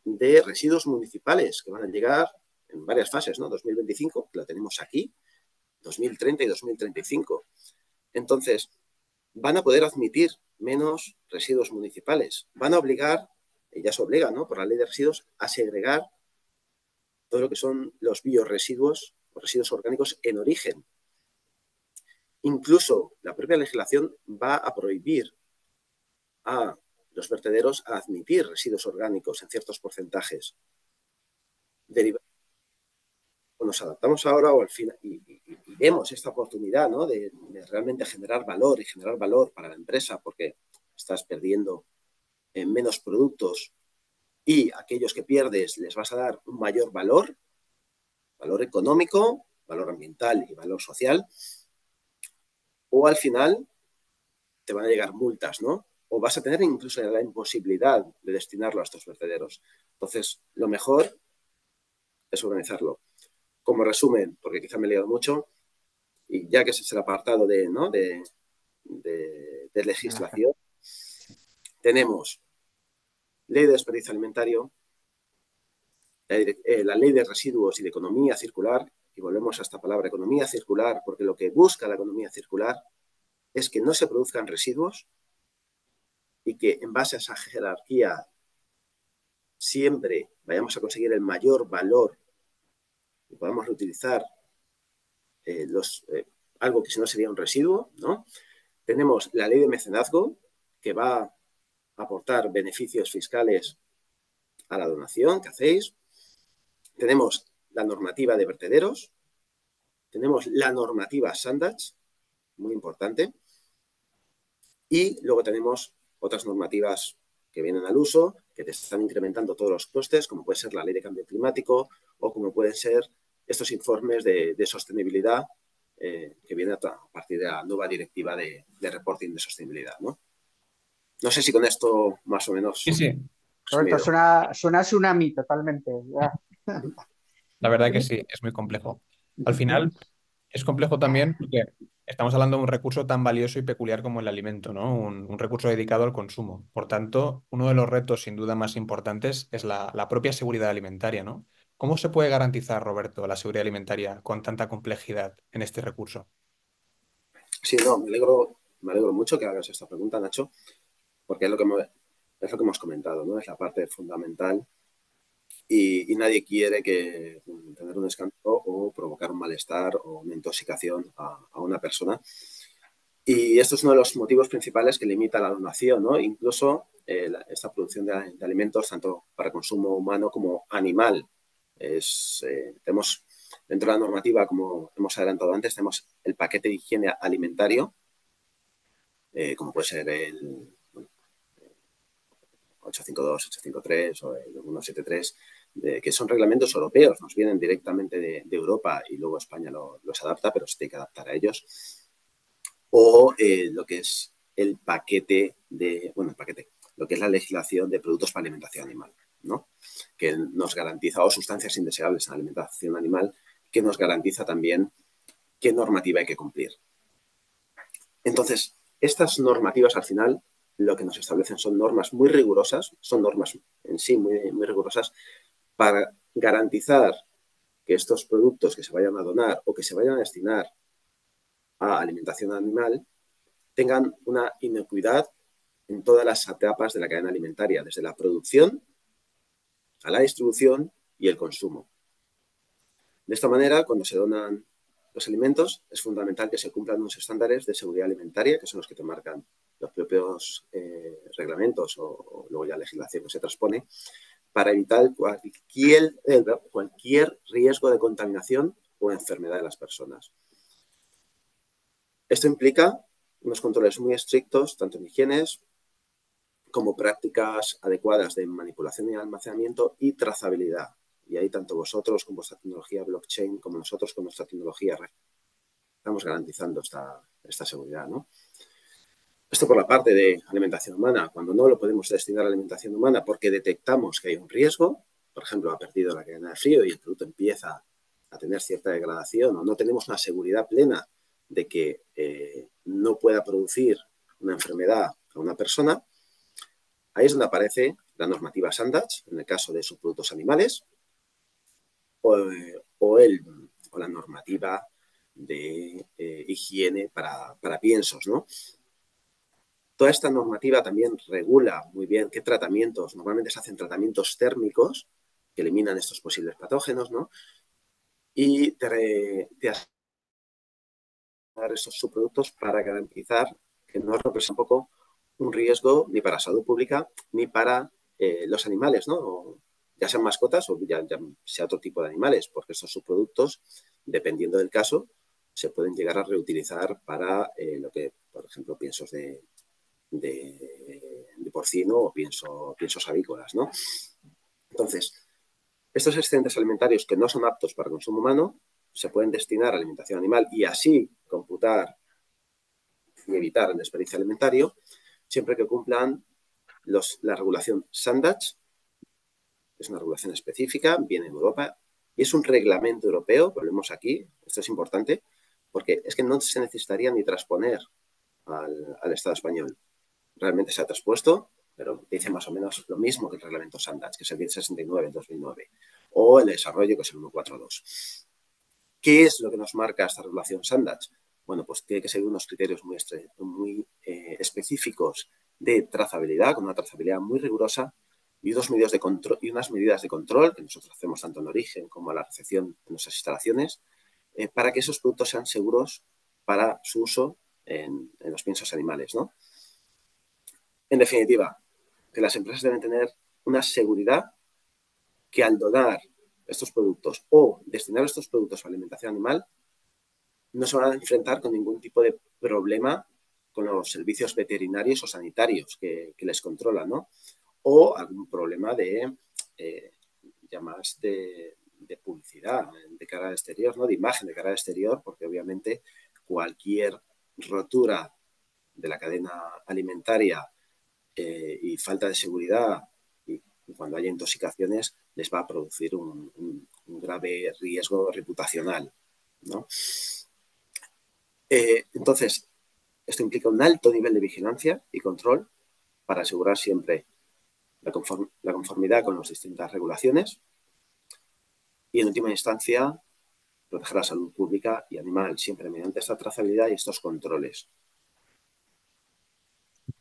de residuos municipales que van a llegar en varias fases, ¿no? 2025, que lo tenemos aquí, 2030 y 2035. Entonces, van a poder admitir menos residuos municipales. Van a obligar, y ya se obliga, ¿no? Por la ley de residuos, a segregar todo lo que son los bioresiduos o residuos orgánicos en origen. Incluso la propia legislación va a prohibir a los vertederos a admitir residuos orgánicos en ciertos porcentajes. Nos adaptamos ahora o al final y vemos esta oportunidad, ¿no? de realmente generar valor y generar valor para la empresa porque estás perdiendo menos productos y aquellos que pierdes les vas a dar un mayor valor, valor económico, valor ambiental y valor social, o al final te van a llegar multas, ¿no? O vas a tener incluso la imposibilidad de destinarlo a estos vertederos. Entonces, lo mejor es organizarlo. Como resumen, porque quizá me he liado mucho, y ya que ese es el apartado ¿no? de legislación, tenemos ley de desperdicio alimentario, la ley de residuos y de economía circular, y volvemos a esta palabra economía circular, porque lo que busca la economía circular es que no se produzcan residuos y que en base a esa jerarquía siempre vayamos a conseguir el mayor valor y podamos reutilizar algo que si no sería un residuo, ¿no? Tenemos la ley de mecenazgo, que va a aportar beneficios fiscales a la donación que hacéis. Tenemos la normativa de vertederos, tenemos la normativa Sandage, muy importante, y luego tenemos otras normativas que vienen al uso, que te están incrementando todos los costes, como puede ser la ley de cambio climático o como pueden ser estos informes de sostenibilidad que vienen a partir de la nueva directiva de reporting de sostenibilidad, ¿no? No sé si con esto más o Sí, menos sí, Roberto, resumido. suena tsunami totalmente. la verdad que sí, es muy complejo. Al final, es complejo también porque estamos hablando de un recurso tan valioso y peculiar como el alimento, ¿no? Un recurso dedicado al consumo. Por tanto, uno de los retos sin duda más importantes es la propia seguridad alimentaria, ¿no? ¿Cómo se puede garantizar, Roberto, la seguridad alimentaria con tanta complejidad en este recurso? Sí, no, me alegro mucho que hagas esta pregunta, Nacho, porque es lo que hemos comentado, ¿no? Es la parte fundamental y nadie quiere tener un escándalo o provocar un malestar o una intoxicación a una persona. Y esto es uno de los motivos principales que limita la donación, ¿no? Incluso esta producción de alimentos, tanto para consumo humano como animal. Tenemos dentro de la normativa, como hemos adelantado antes, tenemos el paquete de higiene alimentario, como puede ser 852, 853 o el 173, que son reglamentos europeos, nos vienen directamente de Europa y luego España los adapta, pero se tiene que adaptar a ellos. O lo que es el paquete lo que es la legislación de productos para alimentación animal, ¿no? Que nos garantiza, o sustancias indeseables en alimentación animal, que nos garantiza también qué normativa hay que cumplir. Entonces, estas normativas al final lo que nos establecen son normas muy rigurosas, son normas en sí muy, muy rigurosas para garantizar que estos productos que se vayan a donar o que se vayan a destinar a alimentación animal tengan una inocuidad en todas las etapas de la cadena alimentaria, desde la producción a la distribución y el consumo. De esta manera, cuando se donan los alimentos, es fundamental que se cumplan unos estándares de seguridad alimentaria, que son los que te marcan los propios reglamentos o luego ya legislación que se transpone, para evitar cualquier riesgo de contaminación o enfermedad de las personas. Esto implica unos controles muy estrictos, tanto en higienes como prácticas adecuadas de manipulación y almacenamiento y trazabilidad. Y ahí tanto vosotros con vuestra tecnología blockchain como nosotros con nuestra tecnología estamos garantizando esta seguridad, ¿no? Esto por la parte de alimentación humana. Cuando no lo podemos destinar a alimentación humana porque detectamos que hay un riesgo, por ejemplo, ha perdido la cadena de frío y el producto empieza a tener cierta degradación o no tenemos una seguridad plena de que no pueda producir una enfermedad a una persona, ahí es donde aparece la normativa Sandage, en el caso de subproductos animales, o la normativa de higiene para piensos, ¿no? Toda esta normativa también regula muy bien qué tratamientos, normalmente se hacen tratamientos térmicos que eliminan estos posibles patógenos, ¿no? Y te esos subproductos para garantizar que no representa un poco un riesgo ni para salud pública ni para los animales, ¿no? Ya sean mascotas o ya sea otro tipo de animales, porque estos subproductos, dependiendo del caso, se pueden llegar a reutilizar para lo que, por ejemplo, piensos de porcino o piensos avícolas, ¿no? Entonces, estos excedentes alimentarios que no son aptos para consumo humano se pueden destinar a alimentación animal y así computar y evitar el desperdicio alimentario, siempre que cumplan la regulación Sandage, que es una regulación específica, viene en Europa, y es un reglamento europeo, volvemos aquí, esto es importante, porque es que no se necesitaría ni transponer al Estado español. Realmente se ha traspuesto, pero dice más o menos lo mismo que el reglamento Sandage, que es el 1069 del 2009, o el desarrollo, que es el 142. ¿Qué es lo que nos marca esta regulación Sandage? Bueno, pues tiene que seguir unos criterios muy específicos de trazabilidad, con una trazabilidad muy rigurosa y unas medidas de control que nosotros hacemos tanto en origen como a la recepción de nuestras instalaciones, para que esos productos sean seguros para su uso en los piensos animales, ¿no? En definitiva, que las empresas deben tener una seguridad que al donar estos productos o destinar estos productos a alimentación animal no se van a enfrentar con ningún tipo de problema con los servicios veterinarios o sanitarios que les controlan, ¿no? O algún problema ya más de publicidad de cara al exterior, ¿no? De imagen de cara al exterior, porque obviamente cualquier rotura de la cadena alimentaria y falta de seguridad y cuando haya intoxicaciones les va a producir un grave riesgo reputacional, ¿no? Entonces, esto implica un alto nivel de vigilancia y control para asegurar siempre la conformidad con las distintas regulaciones y, en última instancia, proteger la salud pública y animal, siempre mediante esta trazabilidad y estos controles.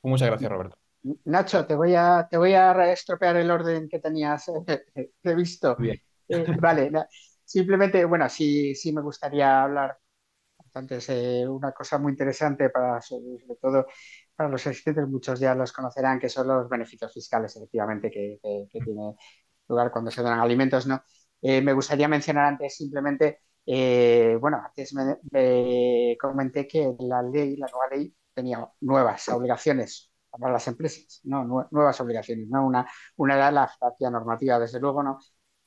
Muchas gracias, Roberto. Nacho, te voy a estropear el orden que tenías previsto. Bien. Vale, simplemente, bueno, sí me gustaría hablar. Entonces, una cosa muy interesante sobre todo para los asistentes, muchos ya los conocerán, que son los beneficios fiscales, efectivamente, que tiene lugar cuando se donan alimentos, ¿no? Me gustaría mencionar antes simplemente, bueno, antes comenté que la nueva ley tenía nuevas obligaciones para las empresas, ¿no? Nuevas obligaciones, ¿no? Una era la jerarquía normativa, desde luego, ¿no?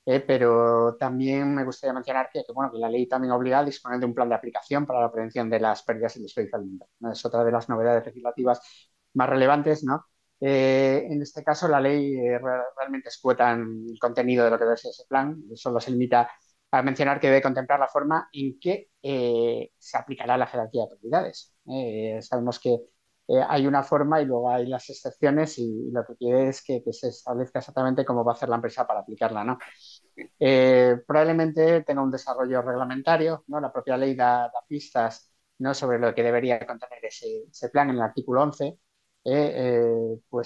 Pero también me gustaría mencionar bueno, que la ley también obliga a disponer de un plan de aplicación para la prevención de las pérdidas y desperdicio alimentario, ¿no? Es otra de las novedades legislativas más relevantes, ¿no? En este caso, la ley realmente escueta en el contenido de lo que debe ser ese plan, solo se limita a mencionar que debe contemplar la forma en que se aplicará la jerarquía de prioridades. Sabemos que hay una forma y luego hay las excepciones y lo que quiere es que se establezca exactamente cómo va a hacer la empresa para aplicarla, ¿no? Probablemente tenga un desarrollo reglamentario, ¿no? La propia ley da pistas, ¿no? Sobre lo que debería contener ese plan en el artículo 11. Por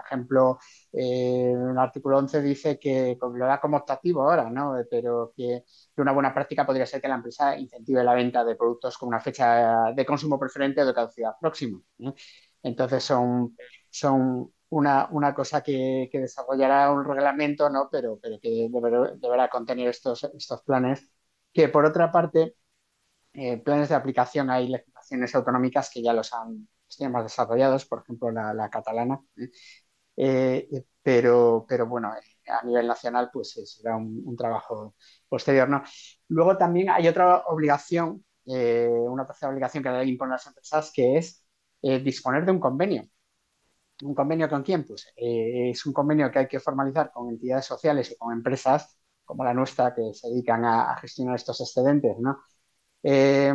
ejemplo, el artículo 11 dice que lo da como optativo ahora, ¿no? Pero que una buena práctica podría ser que la empresa incentive la venta de productos con una fecha de consumo preferente o de caducidad próxima, ¿no? Entonces son una cosa que desarrollará un reglamento, ¿no? Pero que deberá contener estos planes, que por otra parte, planes de aplicación hay legislaciones autonómicas que ya los tienen más desarrollados, por ejemplo, la catalana, pero bueno, a nivel nacional pues será un trabajo posterior, ¿no? Luego también hay otra obligación, una tercera obligación que la ley impone a las empresas, que es disponer de un convenio. ¿Un convenio con quién? Pues es un convenio que hay que formalizar con entidades sociales y con empresas como la nuestra que se dedican a gestionar estos excedentes, ¿no? Eh,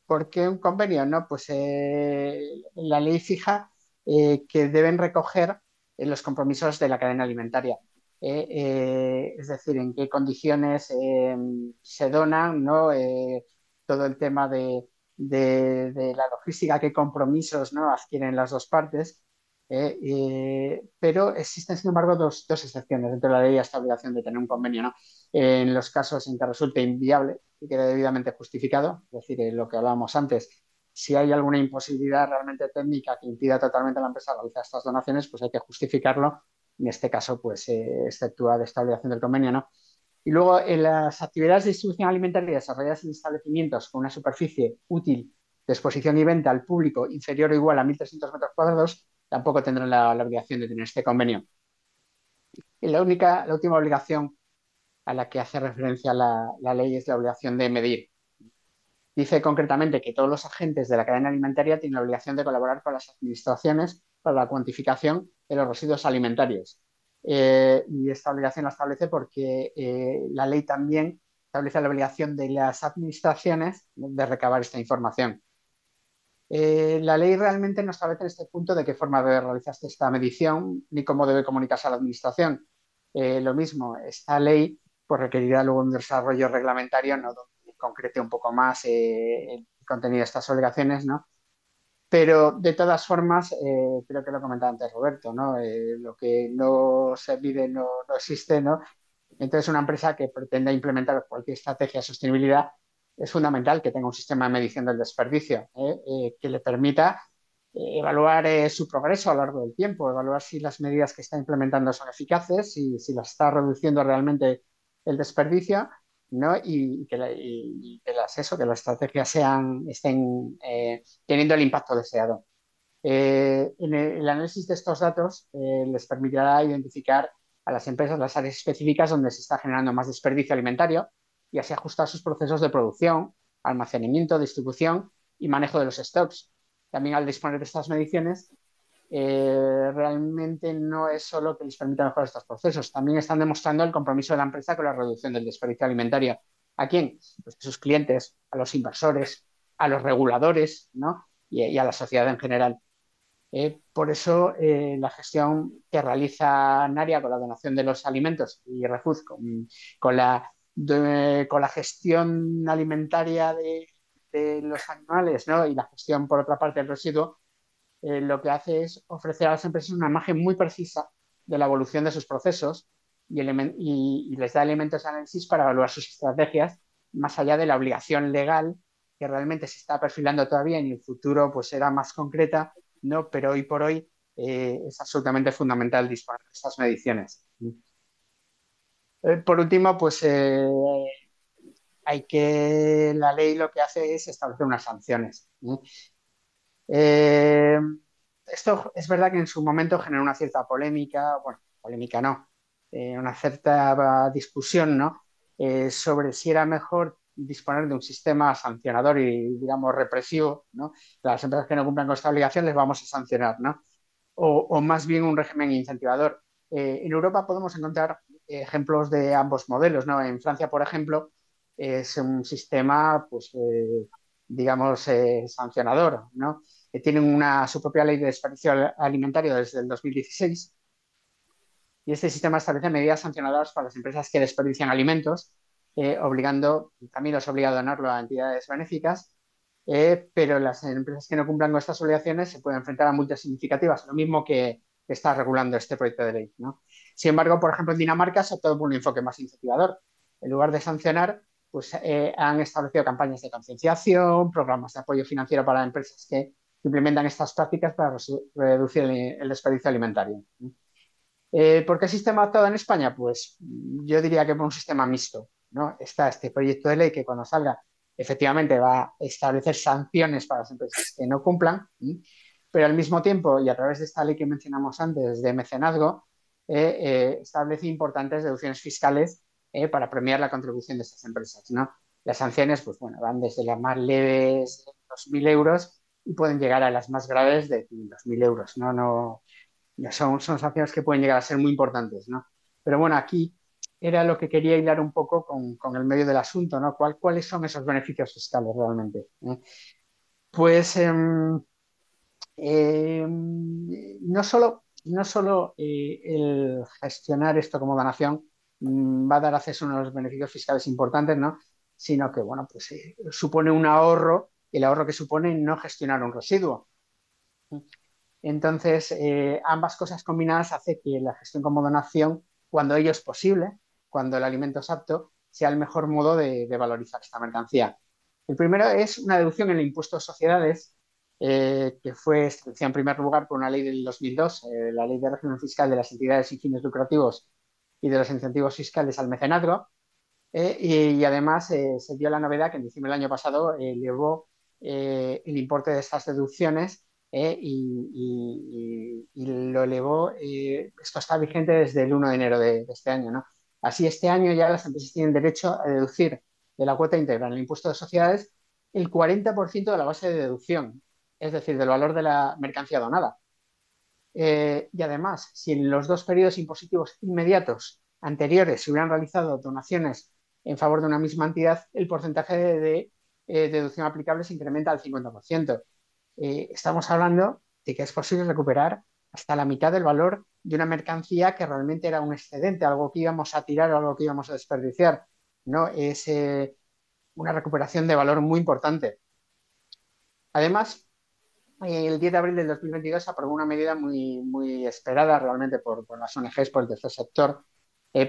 ¿Por qué un convenio? ¿No? Pues la ley fija que deben recoger los compromisos de la cadena alimentaria. Es decir, en qué condiciones se donan, ¿no? Todo el tema de la logística, qué compromisos, ¿no? Adquieren las dos partes. Pero existen, sin embargo, dos excepciones dentro de la ley a esta obligación de tener un convenio, ¿no? En los casos en que resulte inviable y quede debidamente justificado, es decir, lo que hablábamos antes, si hay alguna imposibilidad realmente técnica que impida totalmente a la empresa realizar estas donaciones, pues hay que justificarlo. En este caso, pues exceptúa de esta obligación del convenio, ¿no? Y luego, en las actividades de distribución alimentaria desarrolladas en establecimientos con una superficie útil de exposición y venta al público inferior o igual a 1.300 metros cuadrados, tampoco tendrán la obligación de tener este convenio. Y la última obligación a la que hace referencia la ley es la obligación de medir. Dice concretamente que todos los agentes de la cadena alimentaria tienen la obligación de colaborar con las administraciones para la cuantificación de los residuos alimentarios. Y esta obligación la establece porque la ley también establece la obligación de las administraciones de recabar esta información. La ley realmente no establece en este punto de qué forma debe realizarse esta medición ni cómo debe comunicarse a la administración. Lo mismo, esta ley pues, requerirá luego un desarrollo reglamentario, ¿no? Donde concrete un poco más el contenido de estas obligaciones, ¿no? Pero de todas formas, creo que lo comentaba antes Roberto, ¿no? Lo que no se mide no existe, ¿no? Entonces, una empresa que pretenda implementar cualquier estrategia de sostenibilidad es fundamental que tenga un sistema de medición del desperdicio que le permita evaluar su progreso a lo largo del tiempo, evaluar si las medidas que está implementando son eficaces y si las está reduciendo realmente el desperdicio, ¿no? Que las estrategias estén teniendo el impacto deseado. En el análisis de estos datos les permitirá identificar a las empresas las áreas específicas donde se está generando más desperdicio alimentario y así ajustar sus procesos de producción, almacenamiento, distribución y manejo de los stocks. También al disponer de estas mediciones, realmente no es solo que les permita mejorar estos procesos, también están demostrando el compromiso de la empresa con la reducción del desperdicio alimentario. ¿A quién? Pues a sus clientes, a los inversores, a los reguladores, ¿no? Y a la sociedad en general. Por eso, la gestión que realiza Naria con la donación de los alimentos y Refood con la gestión alimentaria de los animales, ¿no? Y la gestión, por otra parte, del residuo, lo que hace es ofrecer a las empresas una imagen muy precisa de la evolución de sus procesos y les da elementos de análisis para evaluar sus estrategias, más allá de la obligación legal que realmente se está perfilando todavía y en el futuro pues será más concreta, ¿no? Pero hoy por hoy es absolutamente fundamental disponer de estas mediciones. Por último, pues la ley lo que hace es establecer unas sanciones. ¿Eh? esto es verdad que en su momento generó una cierta polémica, bueno, polémica no, una cierta discusión, ¿no? Sobre si era mejor disponer de un sistema sancionador y, digamos, represivo, ¿no? Las empresas que no cumplan con esta obligación les vamos a sancionar, ¿no? O más bien un régimen incentivador. En Europa podemos encontrar ejemplos de ambos modelos, ¿no? En Francia, por ejemplo, es un sistema, pues, digamos, sancionador, ¿no? Tienen su propia ley de desperdicio alimentario desde el 2016 y este sistema establece medidas sancionadoras para las empresas que desperdician alimentos, también los obliga a donarlo a entidades benéficas, pero las empresas que no cumplan con estas obligaciones se pueden enfrentar a multas significativas, lo mismo que está regulando este proyecto de ley, ¿no? Sin embargo, por ejemplo, en Dinamarca se ha optado por un enfoque más incentivador. En lugar de sancionar, pues han establecido campañas de concienciación, programas de apoyo financiero para empresas que implementan estas prácticas para reducir el desperdicio alimentario. ¿Por qué sistema adoptado en España? Pues yo diría que por un sistema mixto, ¿no? Está este proyecto de ley que cuando salga efectivamente va a establecer sanciones para las empresas que no cumplan, ¿sí? Pero al mismo tiempo, y a través de esta ley que mencionamos antes de mecenazgo, establece importantes deducciones fiscales para premiar la contribución de estas empresas, ¿no? Las sanciones, pues bueno, van desde las más leves de 2.000 euros y pueden llegar a las más graves de 500.000 euros, ¿no? No, son sanciones que pueden llegar a ser muy importantes, ¿no? Pero bueno, aquí era lo que quería hilar un poco con el medio del asunto, ¿no? ¿Cuáles son esos beneficios fiscales realmente? Pues no solo el gestionar esto como donación va a dar acceso a unos beneficios fiscales importantes, ¿no? Sino que, bueno, pues supone un ahorro, el ahorro que supone no gestionar un residuo. Entonces, ambas cosas combinadas hace que la gestión como donación, cuando ello es posible, cuando el alimento es apto, sea el mejor modo de valorizar esta mercancía. El primero es una deducción en el impuesto de sociedades, que fue establecida en primer lugar por una ley del 2002, la Ley de Régimen Fiscal de las Entidades sin Fines Lucrativos y de los Incentivos Fiscales al Mecenazgo. Y además se dio la novedad que en diciembre del año pasado elevó el importe de estas deducciones y lo elevó. Esto está vigente desde el 1 de enero de este año, ¿no? Así, este año ya las empresas tienen derecho a deducir de la cuota íntegra en el impuesto de sociedades el 40% de la base de deducción, es decir, del valor de la mercancía donada. Y además, si en los dos periodos impositivos inmediatos anteriores se hubieran realizado donaciones en favor de una misma entidad, el porcentaje de deducción aplicable se incrementa al 50%. Estamos hablando de que es posible recuperar hasta la mitad del valor de una mercancía que realmente era un excedente, algo que íbamos a tirar o algo que íbamos a desperdiciar, ¿no? Es una recuperación de valor muy importante. Además, el 10 de abril del 2022 se aprobó una medida muy, muy esperada realmente por las ONGs, por el tercer sector,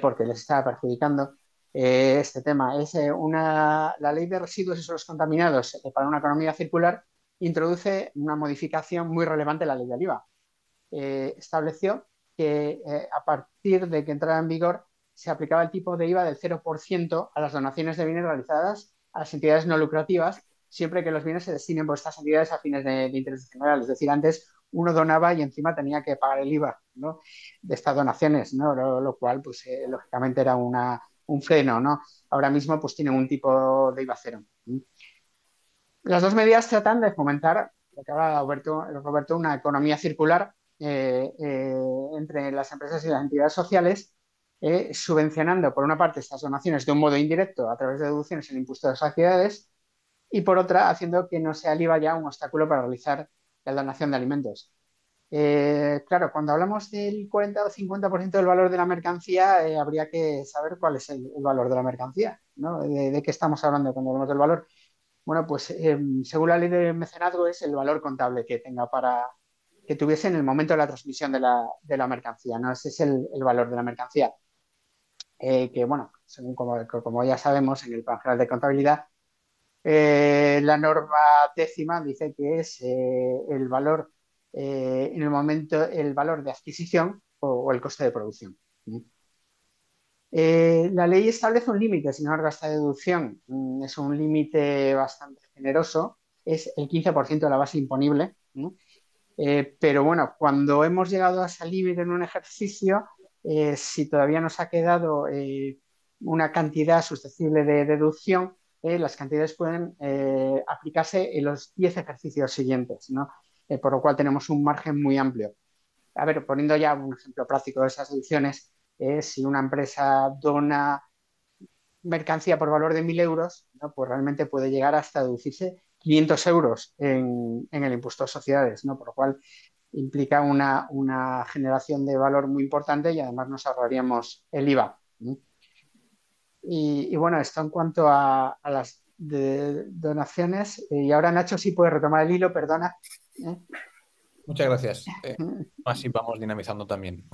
porque les estaba perjudicando este tema. La ley de residuos y suelos contaminados para una economía circular introduce una modificación muy relevante en la ley del IVA. Estableció que a partir de que entrara en vigor se aplicaba el tipo de IVA del 0% a las donaciones de bienes realizadas a las entidades no lucrativas, siempre que los bienes se destinen por estas entidades a fines de interés general. Es decir, antes uno donaba y encima tenía que pagar el IVA, ¿no?, de estas donaciones, ¿no? Lo cual, pues, lógicamente era un freno, ¿no? Ahora mismo, pues, tienen un tipo de IVA cero. Las dos medidas tratan de fomentar, lo que habla Roberto, una economía circular entre las empresas y las entidades sociales, subvencionando, por una parte, estas donaciones de un modo indirecto a través de deducciones en el impuesto de sociedades y, por otra, haciendo que no sea el IVA ya un obstáculo para realizar la donación de alimentos. Claro, cuando hablamos del 40 o 50% del valor de la mercancía, habría que saber cuál es el valor de la mercancía, ¿no? ¿De qué estamos hablando cuando hablamos del valor? Bueno, pues según la ley de mecenazgo es el valor contable que tenga que tuviese en el momento de la transmisión de la mercancía, ¿no? Ese es el valor de la mercancía. Que bueno, según como ya sabemos en el Plan General de Contabilidad, la norma décima dice que es el valor en el momento, el valor de adquisición o el coste de producción. La ley establece un límite, sin embargo, a esta deducción es un límite bastante generoso, es el 15% de la base imponible, ¿no? Pero bueno, cuando hemos llegado a ese límite en un ejercicio, si todavía nos ha quedado una cantidad susceptible de deducción, las cantidades pueden aplicarse en los 10 ejercicios siguientes, ¿no? Por lo cual tenemos un margen muy amplio. A ver, poniendo ya un ejemplo práctico de esas deducciones, si una empresa dona mercancía por valor de 1.000 euros, ¿no? Pues realmente puede llegar hasta deducirse 500 euros en el impuesto a sociedades, ¿no? Por lo cual implica una generación de valor muy importante y además nos ahorraríamos el IVA. ¿No? Y bueno, esto en cuanto a las donaciones. Y ahora Nacho sí puede retomar el hilo, perdona. ¿Eh? Muchas gracias. Así vamos dinamizando también.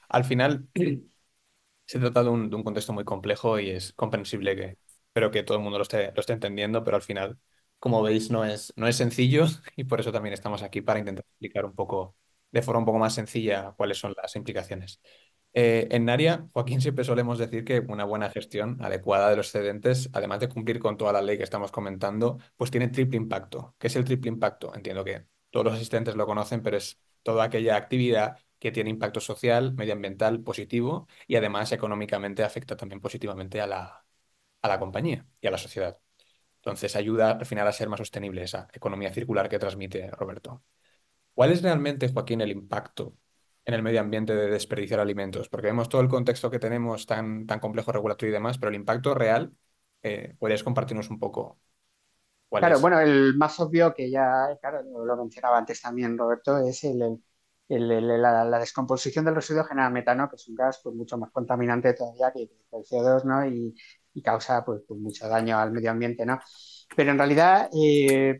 Al final, se trata de un contexto muy complejo y es comprensible que, espero que todo el mundo lo esté entendiendo, pero al final, como veis, no es sencillo y por eso también estamos aquí para intentar explicar un poco, de forma un poco más sencilla, cuáles son las implicaciones. En Naria, Joaquín, siempre solemos decir que una buena gestión adecuada de los excedentes, además de cumplir con toda la ley que estamos comentando, pues tiene triple impacto. ¿Qué es el triple impacto? Entiendo que todos los asistentes lo conocen, pero es toda aquella actividad que tiene impacto social, medioambiental positivo y además económicamente afecta también positivamente a la compañía y a la sociedad. Entonces ayuda al final a ser más sostenible esa economía circular que transmite Roberto. ¿Cuál es realmente, Joaquín, el impacto en el medio ambiente de desperdiciar alimentos? Porque vemos todo el contexto que tenemos tan complejo, regulatorio y demás, pero el impacto real, ¿podrías compartirnos un poco cuál Claro, es? bueno, el más obvio que ya, claro, lo mencionaba antes también Roberto, es la descomposición del residuo genera metano, que es un gas pues, mucho más contaminante todavía que el CO2, ¿no? Y causa pues, mucho daño al medio ambiente, ¿no? Pero en realidad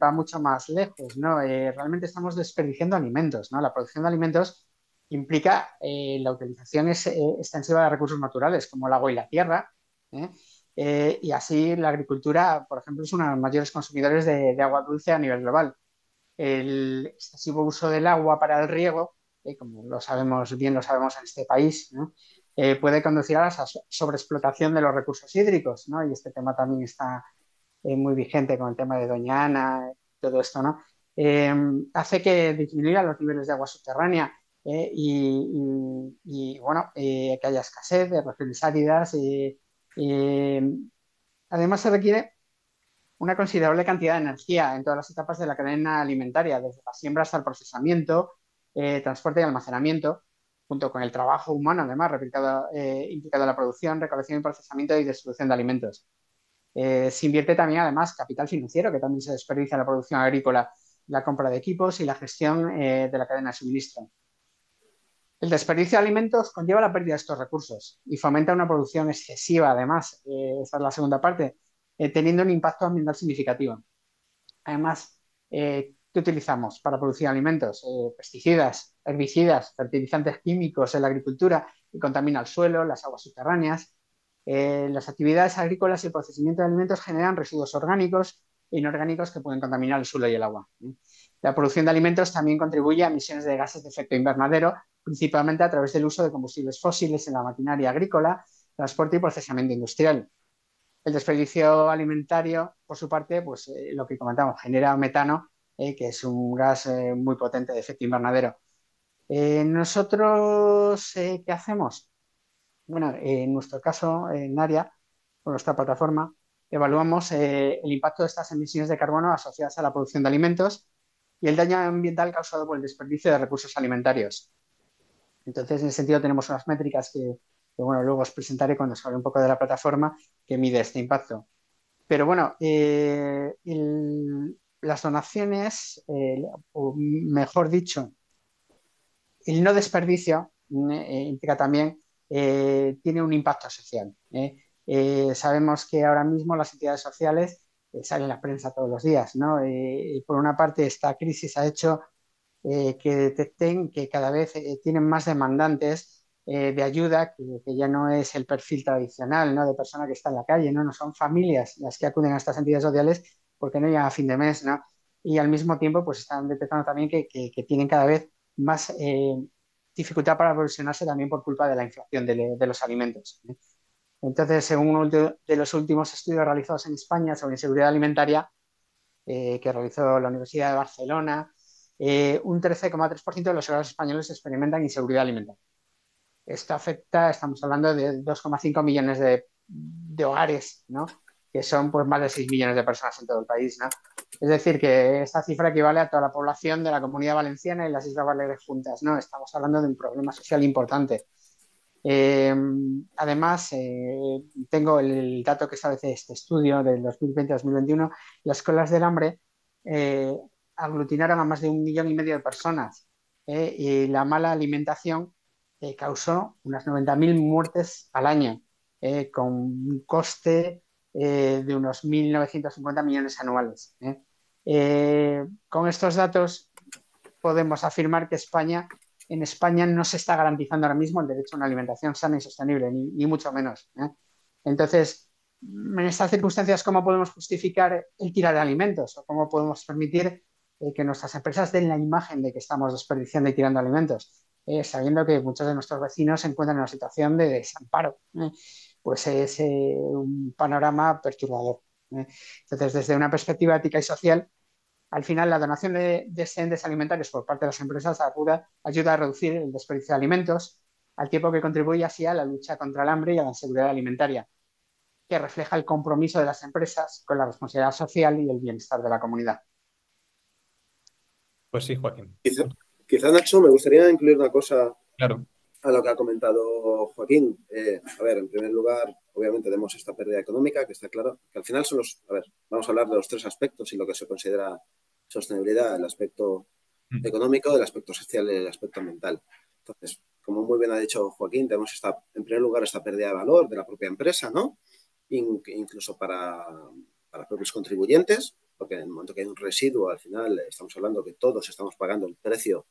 va mucho más lejos, ¿no? Realmente estamos desperdiciando alimentos, ¿no? La producción de alimentos implica la utilización extensiva de recursos naturales, como el agua y la tierra, ¿eh? Y así la agricultura, por ejemplo, es uno de los mayores consumidores de agua dulce a nivel global. El excesivo uso del agua para el riego, como lo sabemos bien, lo sabemos en este país, ¿no? Puede conducir a la sobreexplotación de los recursos hídricos, ¿no? Y este tema también está muy vigente con el tema de Doña Ana, todo esto, ¿no? Eh, Hace que disminuya los niveles de agua subterránea bueno, que haya escasez de regiones áridas. Eh, Además, se requiere una considerable cantidad de energía en todas las etapas de la cadena alimentaria, desde la siembra hasta el procesamiento, transporte y almacenamiento, junto con el trabajo humano, además, implicado en la producción, recolección y procesamiento y distribución de alimentos. Se invierte también, además, capital financiero, que también se desperdicia en la producción agrícola, la compra de equipos y la gestión de la cadena de suministro. El desperdicio de alimentos conlleva la pérdida de estos recursos y fomenta una producción excesiva, además, esta es la segunda parte, teniendo un impacto ambiental significativo. Además, ¿qué utilizamos para producir alimentos? Pesticidas, herbicidas, fertilizantes químicos en la agricultura que contaminan el suelo, las aguas subterráneas. Las actividades agrícolas y el procesamiento de alimentos generan residuos orgánicos e inorgánicos que pueden contaminar el suelo y el agua. La producción de alimentos también contribuye a emisiones de gases de efecto invernadero, principalmente a través del uso de combustibles fósiles en la maquinaria agrícola, transporte y procesamiento industrial. El desperdicio alimentario, por su parte, pues lo que comentamos, genera metano, que es un gas muy potente de efecto invernadero. Nosotros, ¿qué hacemos? Bueno, en nuestro caso, en ARIA, con nuestra plataforma, evaluamos el impacto de estas emisiones de carbono asociadas a la producción de alimentos y el daño ambiental causado por el desperdicio de recursos alimentarios. Entonces, en ese sentido, tenemos unas métricas bueno, luego os presentaré cuando os hable un poco de la plataforma que mide este impacto. Pero bueno, las donaciones, o mejor dicho, el no desperdicio implica también, tiene un impacto social. Sabemos que ahora mismo las entidades sociales salen en la prensa todos los días, ¿no? Por una parte, esta crisis ha hecho que detecten que cada vez tienen más demandantes de ayuda, que ya no es el perfil tradicional, ¿no? De persona que está en la calle, ¿no? No son familias las que acuden a estas entidades sociales porque no llegan a fin de mes, ¿no? Y al mismo tiempo, pues están detectando también que tienen cada vez más dificultad para aprovisionarse también por culpa de la inflación de los alimentos. Entonces, según uno de los últimos estudios realizados en España sobre inseguridad alimentaria, que realizó la Universidad de Barcelona, Un 13,3% de los hogares españoles experimentan inseguridad alimentaria. Esto afecta, estamos hablando de 2,5 millones de hogares, ¿no? Que son pues, más de 6 millones de personas en todo el país, ¿no? Es decir, que esta cifra equivale a toda la población de la Comunidad Valenciana y las Islas Baleares juntas, ¿no? Estamos hablando de un problema social importante. Eh, Además, tengo el dato que establece este estudio del 2020-2021. Las colas del hambre eh, aglutinaron a más de 1,5 millones de personas, y la mala alimentación causó unas 90.000 muertes al año, con un coste de unos 1.950 millones anuales. Con estos datos podemos afirmar que en España no se está garantizando ahora mismo el derecho a una alimentación sana y sostenible, ni mucho menos. Entonces, en estas circunstancias, ¿cómo podemos justificar el tirar de alimentos? ¿O cómo podemos permitir que nuestras empresas den la imagen de que estamos desperdiciando y tirando alimentos? Sabiendo que muchos de nuestros vecinos se encuentran en una situación de desamparo. Pues es un panorama perturbador. Entonces, desde una perspectiva ética y social, al final, la donación de excedentes alimentarios por parte de las empresas ayuda a reducir el desperdicio de alimentos, al tiempo que contribuye así a la lucha contra el hambre y a la inseguridad alimentaria, que refleja el compromiso de las empresas con la responsabilidad social y el bienestar de la comunidad. Pues sí, Joaquín. Quizá, quizá, Nacho, me gustaría incluir una cosa Claro. a lo que ha comentado Joaquín. A ver, en primer lugar, obviamente tenemos esta pérdida económica, que está claro, que al final son los, a ver, vamos a hablar de los tres aspectos y lo que se considera sostenibilidad, el aspecto económico, el aspecto social y el aspecto ambiental. Entonces, como muy bien ha dicho Joaquín, tenemos en primer lugar esta pérdida de valor de la propia empresa, ¿no? Incluso para propios contribuyentes, porque en el momento que hay un residuo, al final estamos hablando que todos estamos pagando el precio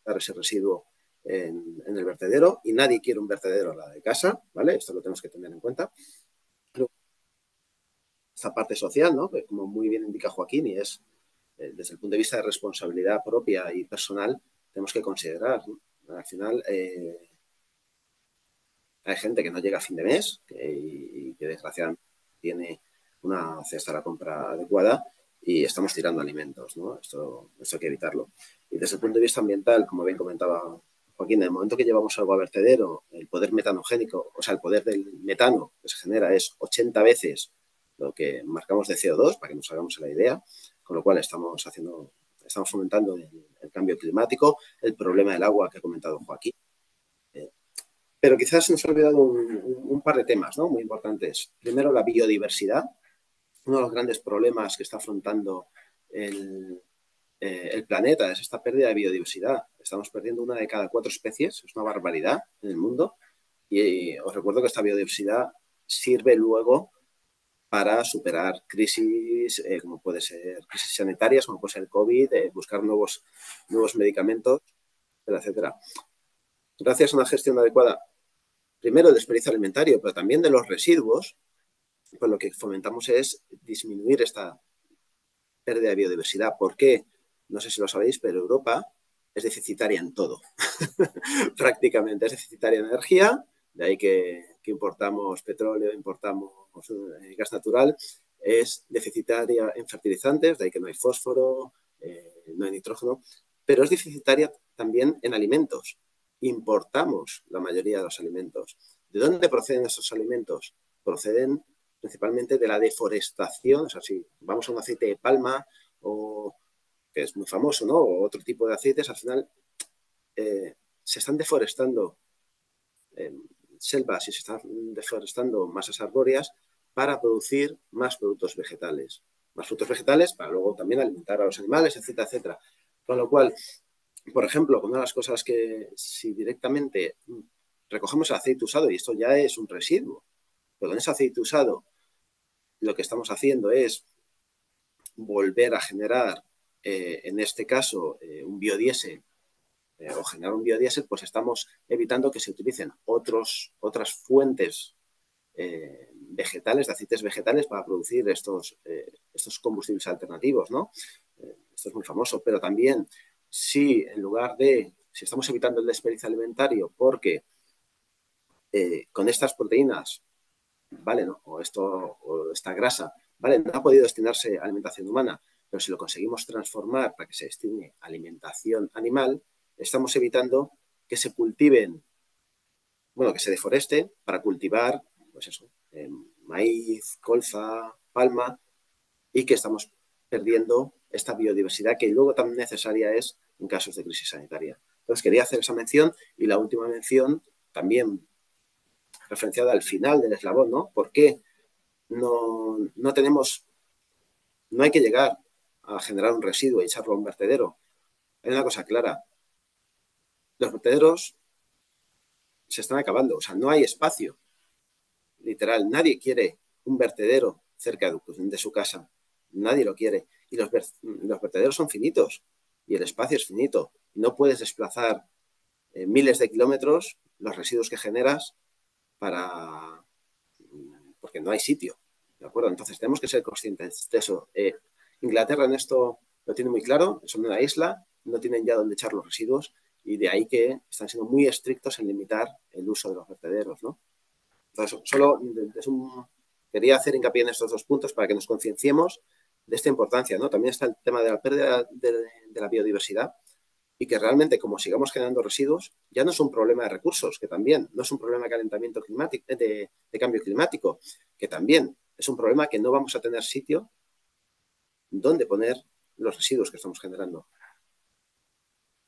de ese residuo en el vertedero y nadie quiere un vertedero a la de casa, ¿vale? Esto lo tenemos que tener en cuenta. Pero esta parte social, ¿no? Que como muy bien indica Joaquín, y es desde el punto de vista de responsabilidad propia y personal, tenemos que considerar, ¿no? Al final, hay gente que no llega a fin de mes y que desgraciadamente tiene una cesta de la compra adecuada y estamos tirando alimentos, ¿no? Esto hay que evitarlo. Y desde el punto de vista ambiental, como bien comentaba Joaquín, en el momento que llevamos algo a vertedero, el poder metanogénico, o sea, el poder del metano que se genera es 80 veces lo que marcamos de CO2, para que nos hagamos la idea, con lo cual estamos fomentando el cambio climático, el problema del agua que ha comentado Joaquín. Pero quizás se nos ha olvidado un par de temas, ¿no? Muy importantes. Primero, la biodiversidad. Uno de los grandes problemas que está afrontando el planeta es esta pérdida de biodiversidad. Estamos perdiendo una de cada 4 especies, es una barbaridad en el mundo. Y os recuerdo que esta biodiversidad sirve luego para superar crisis, como puede ser crisis sanitarias, como puede ser el COVID, buscar nuevos medicamentos, etcétera. Gracias a una gestión adecuada, primero del desperdicio alimentario, pero también de los residuos, pues lo que fomentamos es disminuir esta pérdida de biodiversidad. ¿Por qué? No sé si lo sabéis, pero Europa es deficitaria en todo. Prácticamente es deficitaria en energía, de ahí que importamos petróleo, importamos gas natural, es deficitaria en fertilizantes, de ahí que no hay fósforo, no hay nitrógeno, pero es deficitaria también en alimentos. Importamos la mayoría de los alimentos. ¿De dónde proceden esos alimentos? Proceden principalmente de la deforestación, o sea, si vamos a un aceite de palma, o que es muy famoso, ¿no? O otro tipo de aceites, al final se están deforestando selvas y se están deforestando masas arbóreas para producir más productos vegetales. Más frutos vegetales para luego también alimentar a los animales, etcétera, etcétera. Con lo cual, por ejemplo, una de las cosas que si directamente recogemos el aceite usado, y esto ya es un residuo, pero con ese aceite usado lo que estamos haciendo es volver a generar, en este caso, un biodiesel o generar un biodiesel, pues estamos evitando que se utilicen otras fuentes vegetales, de aceites vegetales para producir estos combustibles alternativos, ¿no? Esto es muy famoso, pero también si estamos evitando el desperdicio alimentario porque con estas proteínas, ¿vale? ¿No? O esta grasa, ¿vale? No ha podido destinarse a alimentación humana, pero si lo conseguimos transformar para que se destine a alimentación animal, estamos evitando que se cultiven, bueno, que se deforeste para cultivar, pues eso, maíz, colza, palma, y que estamos perdiendo esta biodiversidad que luego tan necesaria es en casos de crisis sanitaria. Entonces quería hacer esa mención y la última mención también referenciada al final del eslabón, ¿no? ¿Por qué no tenemos, no hay que llegar a generar un residuo y echarlo a un vertedero? Hay una cosa clara, los vertederos se están acabando, o sea, no hay espacio, literal, nadie quiere un vertedero cerca de su casa, nadie lo quiere, y los vertederos son finitos, y el espacio es finito, no puedes desplazar miles de kilómetros los residuos que generas para porque no hay sitio, ¿de acuerdo? Entonces tenemos que ser conscientes de eso. Inglaterra en esto lo tiene muy claro, son una isla, no tienen ya dónde echar los residuos y de ahí que están siendo muy estrictos en limitar el uso de los vertederos, ¿no? Entonces, quería hacer hincapié en estos dos puntos para que nos concienciemos de esta importancia, ¿no? También está el tema de la pérdida de la biodiversidad y que realmente, como sigamos generando residuos, ya no es un problema de recursos, que también no es un problema de calentamiento climático, de cambio climático, que también es un problema que no vamos a tener sitio donde poner los residuos que estamos generando.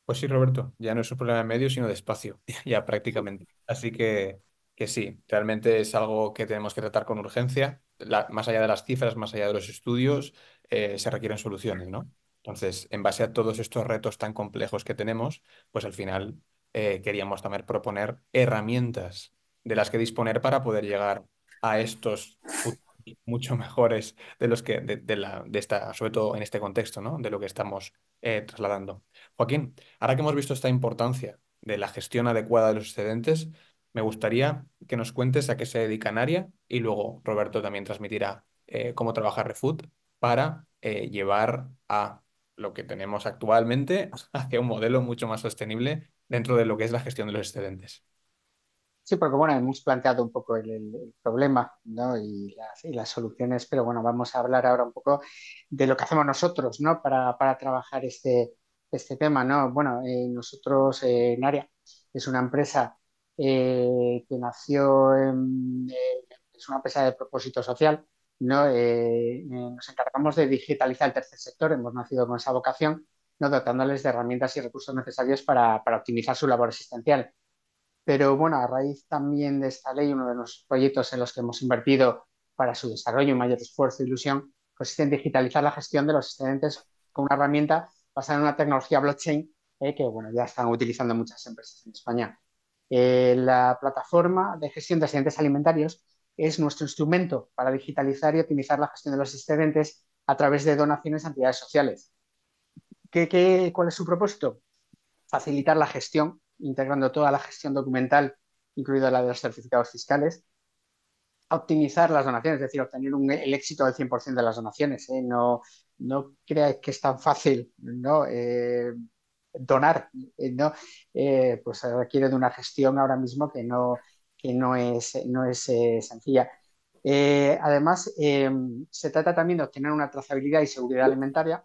Pues sí, Roberto, ya no es un problema de medio, sino de espacio, ya prácticamente. Así que sí, realmente es algo que tenemos que tratar con urgencia. Más allá de las cifras, más allá de los estudios, se requieren soluciones, ¿no? Entonces, en base a todos estos retos tan complejos que tenemos, pues al final queríamos también proponer herramientas de las que disponer para poder llegar a estos futuros mucho mejores de los que, de esta, sobre todo en este contexto, ¿no? De lo que estamos trasladando. Joaquín, ahora que hemos visto esta importancia de la gestión adecuada de los excedentes, me gustaría que nos cuentes a qué se dedica Naria y luego Roberto también transmitirá cómo trabaja Refood para llevar a lo que tenemos actualmente hacia un modelo mucho más sostenible dentro de lo que es la gestión de los excedentes. Sí, porque bueno, hemos planteado un poco el problema, ¿no? Y las soluciones, pero bueno, vamos a hablar ahora un poco de lo que hacemos nosotros, ¿no? Para trabajar este tema, ¿no? Bueno, nosotros, Naria, es una empresa que nació es una empresa de propósito social, ¿no? Nos encargamos de digitalizar el tercer sector, hemos nacido con esa vocación, ¿no? Dotándoles de herramientas y recursos necesarios para optimizar su labor asistencial. Pero bueno, a raíz también de esta ley, uno de los proyectos en los que hemos invertido para su desarrollo y mayor esfuerzo e ilusión consiste en digitalizar la gestión de los excedentes con una herramienta basada en una tecnología blockchain que bueno, ya están utilizando muchas empresas en España. La plataforma de gestión de excedentes alimentarios es nuestro instrumento para digitalizar y optimizar la gestión de los excedentes a través de donaciones a entidades sociales. ¿Cuál es su propósito? Facilitar la gestión, integrando toda la gestión documental, incluida la de los certificados fiscales, optimizar las donaciones, es decir, obtener el éxito del 100% de las donaciones. No creáis que es tan fácil, ¿no? Donar, ¿no? Pues se requiere de una gestión ahora mismo que no es sencilla. Además, se trata también de obtener una trazabilidad y seguridad alimentaria,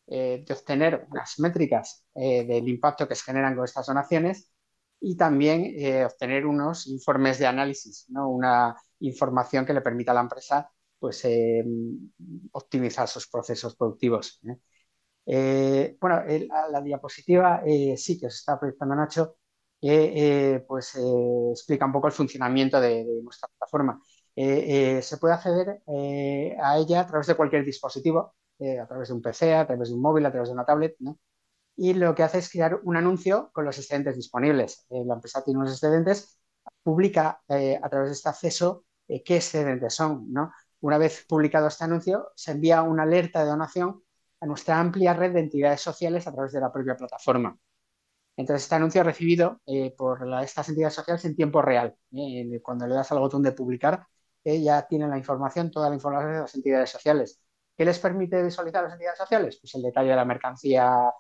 de obtener unas métricas del impacto que se generan con estas donaciones y también obtener unos informes de análisis, ¿no? Una información que le permita a la empresa pues, optimizar sus procesos productivos. Bueno, la diapositiva sí que os está proyectando Nacho, pues explica un poco el funcionamiento de nuestra plataforma. Se puede acceder a ella a través de cualquier dispositivo, a través de un PC, a través de un móvil, a través de una tablet, ¿no? Y lo que hace es crear un anuncio con los excedentes disponibles. La empresa tiene unos excedentes, publica a través de este acceso qué excedentes son, ¿no? Una vez publicado este anuncio, se envía una alerta de donación a nuestra amplia red de entidades sociales a través de la propia plataforma. Entonces, este anuncio es recibido por estas entidades sociales en tiempo real. Cuando le das al botón de publicar, ya tienen la información, toda la información de las entidades sociales. ¿Qué les permite visualizar a las entidades sociales? Pues el detalle de la mercancía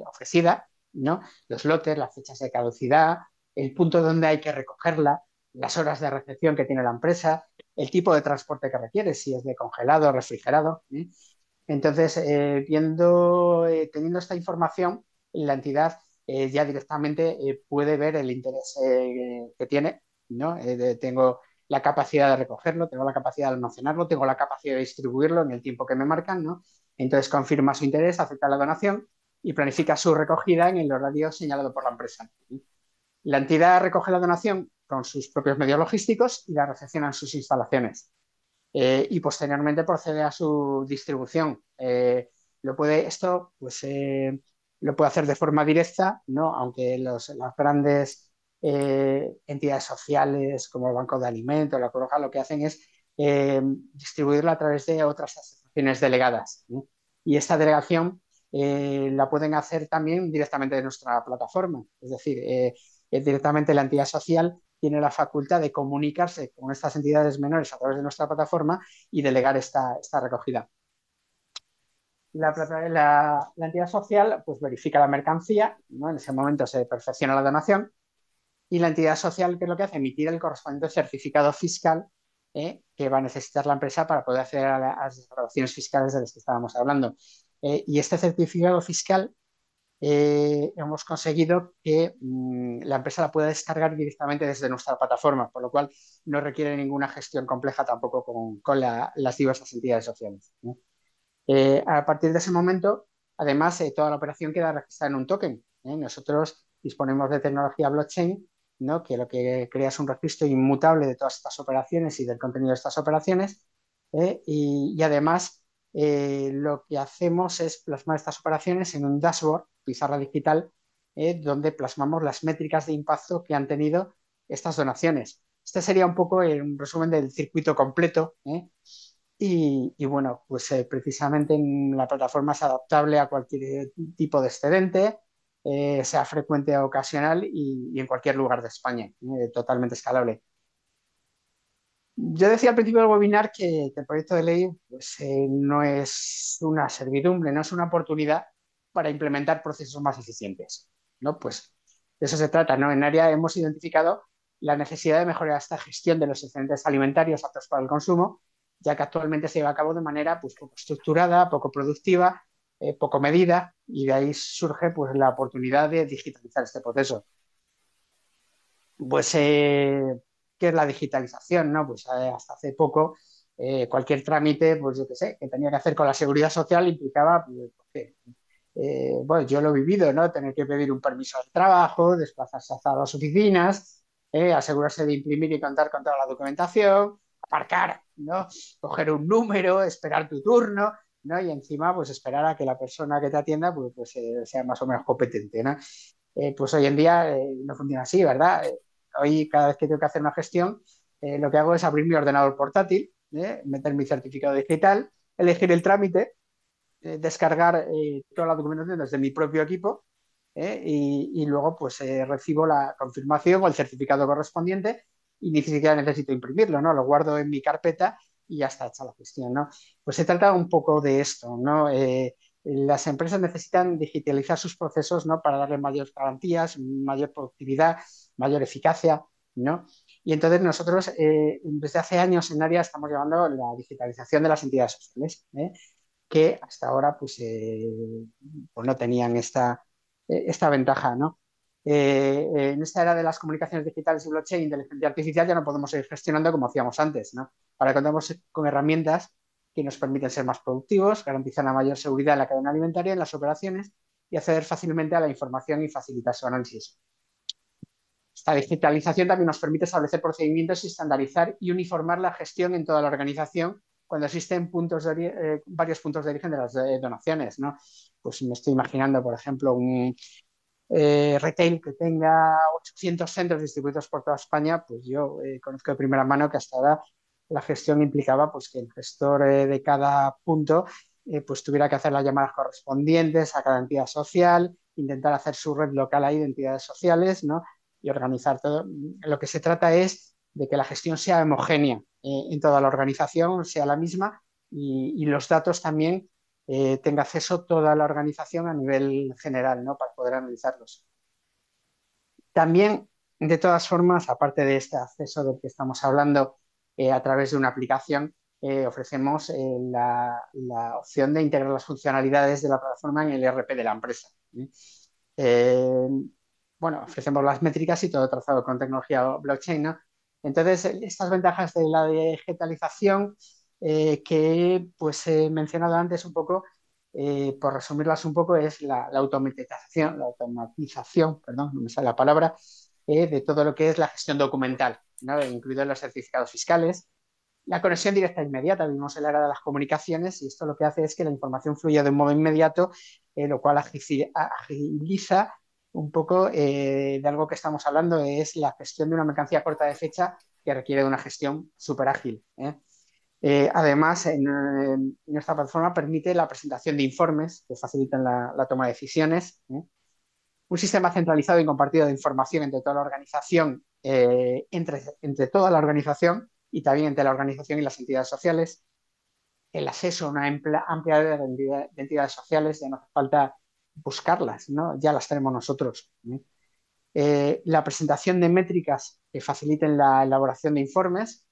ofrecida, ¿no? Los lotes, las fechas de caducidad, el punto donde hay que recogerla, las horas de recepción que tiene la empresa, el tipo de transporte que requiere, si es de congelado o refrigerado, ¿eh? Entonces, teniendo esta información, la entidad ya directamente puede ver el interés que tiene, ¿no? Tengo la capacidad de recogerlo, tengo la capacidad de almacenarlo, tengo la capacidad de distribuirlo en el tiempo que me marcan, ¿no? Entonces confirma su interés, acepta la donación y planifica su recogida en el horario señalado por la empresa. La entidad recoge la donación con sus propios medios logísticos y la recepciona en sus instalaciones y posteriormente procede a su distribución. Esto pues, lo puede hacer de forma directa, ¿no? Aunque las grandes entidades sociales como el Banco de Alimentos, la Cruz Roja, lo que hacen es distribuirla a través de otras asociaciones delegadas, ¿no? Y esta delegación la pueden hacer también directamente de nuestra plataforma, es decir, directamente la entidad social tiene la facultad de comunicarse con estas entidades menores a través de nuestra plataforma y delegar esta recogida. La entidad social pues, verifica la mercancía, ¿no? En ese momento se perfecciona la donación y la entidad social, ¿qué es lo que hace? Emitir el correspondiente certificado fiscal que va a necesitar la empresa para poder acceder a las declaraciones fiscales de las que estábamos hablando. Y este certificado fiscal hemos conseguido que la empresa la pueda descargar directamente desde nuestra plataforma, por lo cual no requiere ninguna gestión compleja tampoco con las diversas entidades sociales, ¿no? A partir de ese momento, además, toda la operación queda registrada en un token, ¿eh? Nosotros disponemos de tecnología blockchain, ¿no? Que lo que crea es un registro inmutable de todas estas operaciones y del contenido de estas operaciones. Y además, lo que hacemos es plasmar estas operaciones en un dashboard, pizarra digital, donde plasmamos las métricas de impacto que han tenido estas donaciones. Este sería un poco un resumen del circuito completo, ¿eh? Bueno, pues precisamente la plataforma es adaptable a cualquier tipo de excedente, sea frecuente o ocasional y en cualquier lugar de España, totalmente escalable. Yo decía al principio del webinar que el proyecto de ley pues, no es una servidumbre, no es una oportunidad para implementar procesos más eficientes, ¿no? Pues de eso se trata, ¿no? En área hemos identificado la necesidad de mejorar esta gestión de los excedentes alimentarios aptos para el consumo, ya que actualmente se lleva a cabo de manera pues, poco estructurada, poco productiva, poco medida, y de ahí surge pues, la oportunidad de digitalizar este proceso. Pues, ¿qué es la digitalización? ¿No? Pues hasta hace poco cualquier trámite, pues yo qué sé, que tenía que hacer con la seguridad social implicaba, pues, bueno, yo lo he vivido, ¿no? Tener que pedir un permiso de trabajo, desplazarse hasta las oficinas, asegurarse de imprimir y contar con toda la documentación, aparcar, ¿no? Coger un número, esperar tu turno, ¿no? Y encima, pues esperar a que la persona que te atienda sea más o menos competente, ¿no? Pues hoy en día no funciona así, ¿verdad? Hoy cada vez que tengo que hacer una gestión, lo que hago es abrir mi ordenador portátil, meter mi certificado digital, elegir el trámite, descargar toda la documentación desde mi propio equipo y luego pues recibo la confirmación o el certificado correspondiente y ni siquiera necesito imprimirlo, ¿no? Lo guardo en mi carpeta y ya está hecha la gestión, ¿no? Pues se trata un poco de esto, ¿no? Las empresas necesitan digitalizar sus procesos, ¿no? Para darle mayores garantías, mayor productividad, mayor eficacia, ¿no? Y entonces nosotros desde hace años en área estamos llevando la digitalización de las entidades sociales, que hasta ahora pues no tenían esta ventaja, ¿no? En esta era de las comunicaciones digitales y blockchain, inteligencia artificial, ya no podemos seguir gestionando como hacíamos antes, ¿no? Ahora contamos con herramientas que nos permiten ser más productivos, garantizar la mayor seguridad en la cadena alimentaria, en las operaciones y acceder fácilmente a la información y facilitar su análisis. Esta digitalización también nos permite establecer procedimientos y estandarizar y uniformar la gestión en toda la organización cuando existen varios puntos de origen de las donaciones, ¿no? Pues me estoy imaginando, por ejemplo, un retail que tenga 800 centros distribuidos por toda España, pues yo conozco de primera mano que hasta ahora la gestión implicaba pues, que el gestor de cada punto pues tuviera que hacer las llamadas correspondientes a cada entidad social, intentar hacer su red local ahí de entidades sociales, ¿no? Y organizar todo. Lo que se trata es de que la gestión sea homogénea en toda la organización, sea la misma y los datos también tenga acceso toda la organización a nivel general, ¿no? Para poder analizarlos. También, de todas formas, aparte de este acceso del que estamos hablando a través de una aplicación, ofrecemos la opción de integrar las funcionalidades de la plataforma en el ERP de la empresa. Eh, bueno, ofrecemos las métricas y todo trazado con tecnología blockchain, ¿no? Entonces, estas ventajas de la digitalización que pues he mencionado antes un poco, por resumirlas un poco, es la automatización, perdón, no me sale la palabra, de todo lo que es la gestión documental, ¿no? Incluidos los certificados fiscales. La conexión directa e inmediata, vimos en la era de las comunicaciones y esto lo que hace es que la información fluya de un modo inmediato, lo cual agiliza un poco de algo que estamos hablando, es la gestión de una mercancía corta de fecha que requiere de una gestión súper ágil. Además, nuestra plataforma permite la presentación de informes que facilitan la toma de decisiones. Un sistema centralizado y compartido de información entre toda la organización, entre toda la organización y también entre la organización y las entidades sociales. El acceso a una amplia red de entidades sociales, ya no hace falta buscarlas, ¿no? Ya las tenemos nosotros. La presentación de métricas que faciliten la elaboración de informes,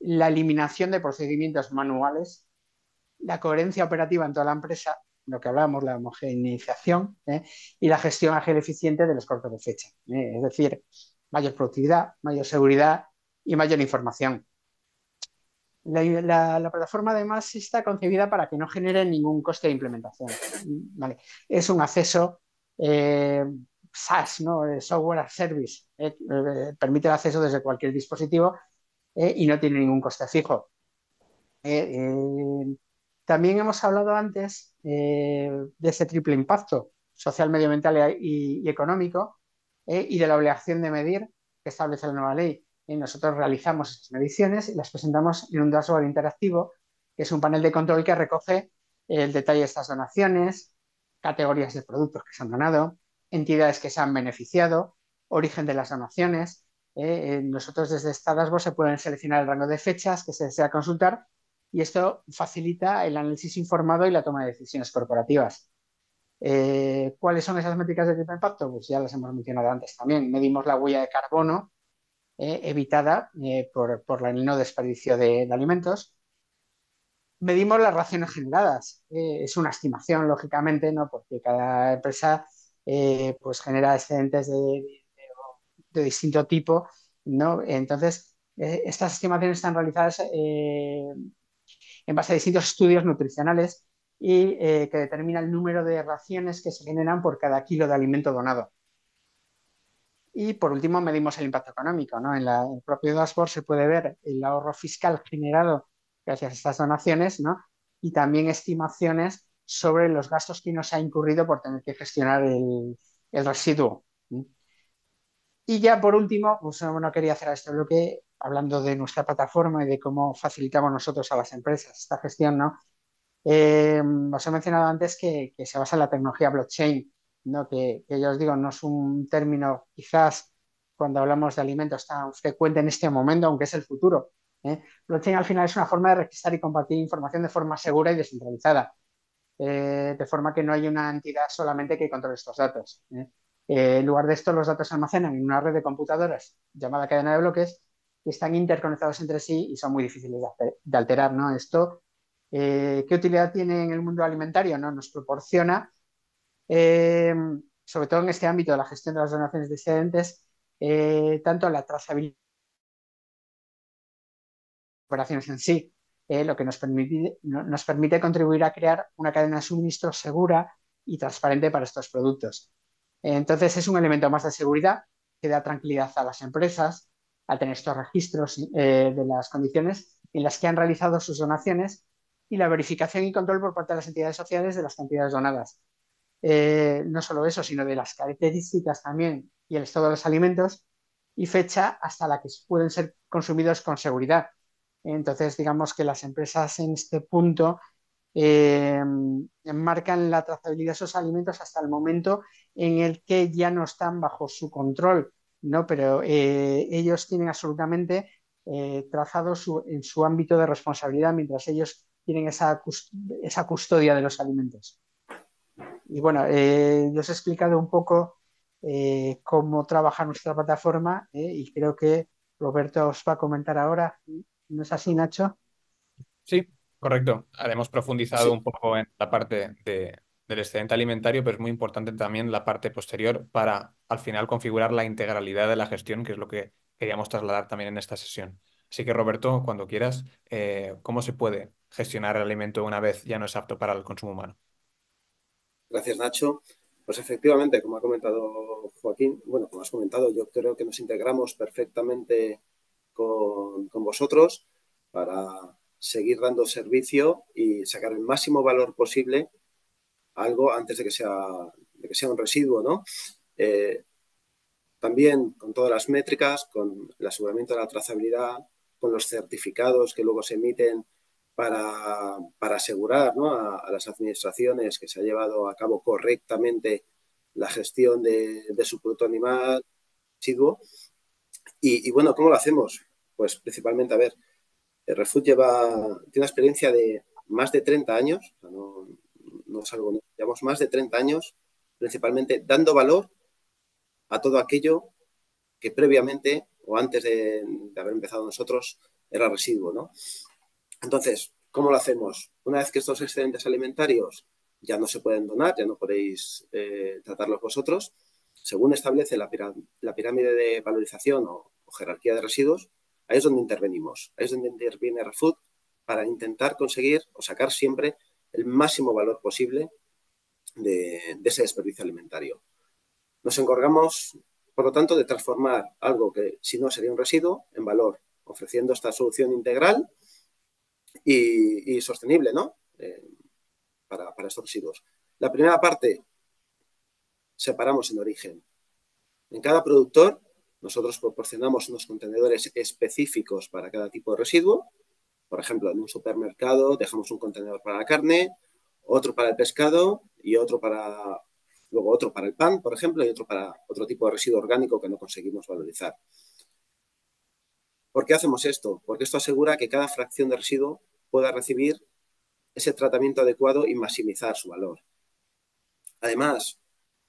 la eliminación de procedimientos manuales, la coherencia operativa en toda la empresa, lo que hablábamos, la homogeneización, y la gestión ágil y eficiente de los cortes de fecha. Es decir, mayor productividad, mayor seguridad y mayor información. La plataforma además está concebida para que no genere ningún coste de implementación. ¿Vale? Es un acceso SaaS, ¿no? Software as Service. Permite el acceso desde cualquier dispositivo y no tiene ningún coste fijo. También hemos hablado antes de ese triple impacto social, medioambiental y económico, y de la obligación de medir que establece la nueva ley. Nosotros realizamos esas mediciones y las presentamos en un dashboard interactivo, que es un panel de control que recoge el detalle de estas donaciones, categorías de productos que se han donado, entidades que se han beneficiado, origen de las donaciones. Nosotros desde esta dashboard se pueden seleccionar el rango de fechas que se desea consultar y esto facilita el análisis informado y la toma de decisiones corporativas. ¿Cuáles son esas métricas de triple impacto? Pues ya las hemos mencionado antes también. Medimos la huella de carbono evitada por el no desperdicio de alimentos. Medimos las raciones generadas. Es una estimación, lógicamente, ¿no? Porque cada empresa pues genera excedentes de distinto tipo, ¿no? Entonces, estas estimaciones están realizadas en base a distintos estudios nutricionales y que determina el número de raciones que se generan por cada kilo de alimento donado. Y por último, medimos el impacto económico, ¿no? En el propio dashboard se puede ver el ahorro fiscal generado gracias a estas donaciones, ¿no? Y también estimaciones sobre los gastos que nos ha incurrido por tener que gestionar el residuo. Y ya por último, pues bueno, quería hacer este bloque hablando de nuestra plataforma y de cómo facilitamos nosotros a las empresas esta gestión, ¿no? Os he mencionado antes que se basa en la tecnología blockchain, ¿no? Que ya os digo, no es un término quizás cuando hablamos de alimentos tan frecuente en este momento, aunque es el futuro. Blockchain al final es una forma de registrar y compartir información de forma segura y descentralizada, de forma que no hay una entidad solamente que controle estos datos. En lugar de esto, los datos se almacenan en una red de computadoras llamada cadena de bloques que están interconectados entre sí y son muy difíciles de alterar, ¿no? Esto, ¿qué utilidad tiene en el mundo alimentario? ¿No? Nos proporciona, eh, sobre todo en este ámbito de la gestión de las donaciones de excedentes, tanto la trazabilidad de operaciones en sí, lo que nos permite contribuir a crear una cadena de suministro segura y transparente para estos productos. Entonces, es un elemento más de seguridad que da tranquilidad a las empresas al tener estos registros de las condiciones en las que han realizado sus donaciones y la verificación y control por parte de las entidades sociales de las cantidades donadas. No solo eso, sino de las características también y el estado de los alimentos y fecha hasta la que pueden ser consumidos con seguridad. Entonces, digamos que las empresas en este punto marcan la trazabilidad de esos alimentos hasta el momento en el que ya no están bajo su control, ¿no? Pero ellos tienen absolutamente trazado en su ámbito de responsabilidad mientras ellos tienen esa custodia de los alimentos. Y bueno, yo os he explicado un poco cómo trabaja nuestra plataforma y creo que Roberto os va a comentar ahora. ¿No es así, Nacho? Sí, correcto. Hemos profundizado Así, un poco en la parte del excedente alimentario, pero es muy importante también la parte posterior para al final configurar la integralidad de la gestión, que es lo que queríamos trasladar también en esta sesión. Así que Roberto, cuando quieras, ¿cómo se puede gestionar el alimento una vez ya no es apto para el consumo humano? gracias, Nacho. Pues efectivamente, como ha comentado Joaquín, bueno, como has comentado, yo creo que nos integramos perfectamente con vosotros para seguir dando servicio y sacar el máximo valor posible a algo antes de que sea un residuo, ¿no? Eh, También con todas las métricas, con el aseguramiento de la trazabilidad, con los certificados que luego se emiten para asegurar, ¿no?, a las administraciones que se ha llevado a cabo correctamente la gestión de su producto animal residuo. Bueno, ¿cómo lo hacemos? Pues principalmente, a ver, el Refood tiene una experiencia de más de 30 años, o sea, no es algo, llevamos más de 30 años principalmente dando valor a todo aquello que previamente o antes de haber empezado nosotros era residuo, ¿no? Entonces, ¿cómo lo hacemos? Una vez que estos excedentes alimentarios ya no se pueden donar, ya no podéis tratarlos vosotros, según establece la pirámide de valorización o jerarquía de residuos, ahí es donde intervenimos, ahí es donde interviene ReFood para intentar conseguir o sacar siempre el máximo valor posible de ese desperdicio alimentario. Nos encargamos, por lo tanto, de transformar algo que si no sería un residuo en valor, ofreciendo esta solución integral y sostenible, ¿no? Para estos residuos. La primera parte, separamos en origen. En cada productor, nosotros proporcionamos unos contenedores específicos para cada tipo de residuo. Por ejemplo, en un supermercado dejamos un contenedor para la carne, otro para el pescado y luego otro para el pan, por ejemplo, y otro para otro tipo de residuo orgánico que no conseguimos valorizar. ¿Por qué hacemos esto? Porque esto asegura que cada fracción de residuo pueda recibir ese tratamiento adecuado y maximizar su valor. Además,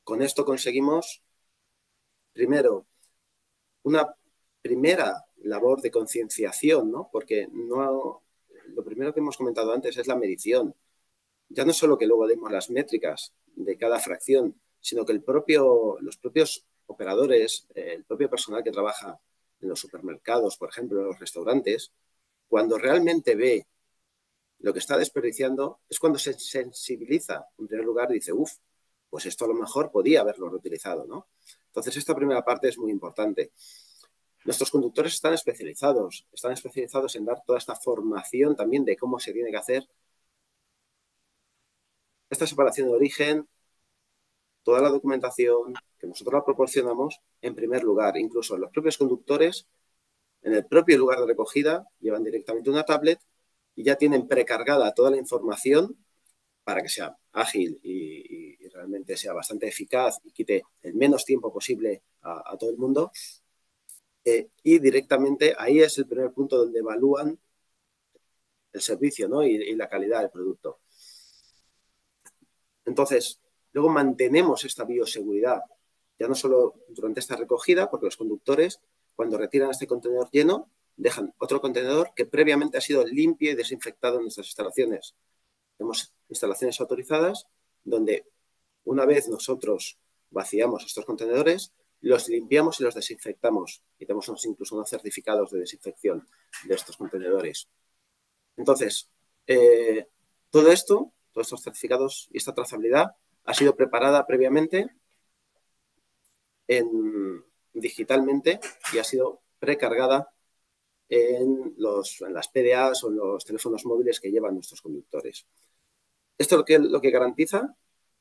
con esto conseguimos, primero, una primera labor de concienciación, ¿no? Porque lo primero que hemos comentado antes es la medición. Ya no solo que luego demos las métricas de cada fracción, sino que los propios operadores, el propio personal que trabaja en los supermercados, por ejemplo, en los restaurantes, cuando realmente ve lo que está desperdiciando, es cuando se sensibiliza, en primer lugar, y dice, uff, pues esto a lo mejor podía haberlo reutilizado, ¿no? Entonces, esta primera parte es muy importante. Nuestros conductores están especializados en dar toda esta formación también de cómo se tiene que hacer esta separación de origen, toda la documentación que nosotros la proporcionamos en primer lugar. Incluso los propios conductores, en el propio lugar de recogida, llevan directamente una tablet y ya tienen precargada toda la información para que sea ágil y realmente sea bastante eficaz y quite el menos tiempo posible a todo el mundo. Y directamente ahí es el primer punto donde evalúan el servicio, ¿no?, y la calidad del producto. Entonces, luego mantenemos esta bioseguridad, ya no solo durante esta recogida, porque los conductores, cuando retiran este contenedor lleno, dejan otro contenedor que previamente ha sido limpio y desinfectado en nuestras instalaciones. Tenemos instalaciones autorizadas donde una vez nosotros vaciamos estos contenedores, los limpiamos y los desinfectamos. Y tenemos incluso unos certificados de desinfección de estos contenedores. Entonces, todo esto, todos estos certificados y esta trazabilidad ha sido preparada previamente digitalmente y ha sido precargada en las PDAs o en los teléfonos móviles que llevan nuestros conductores. Esto lo que garantiza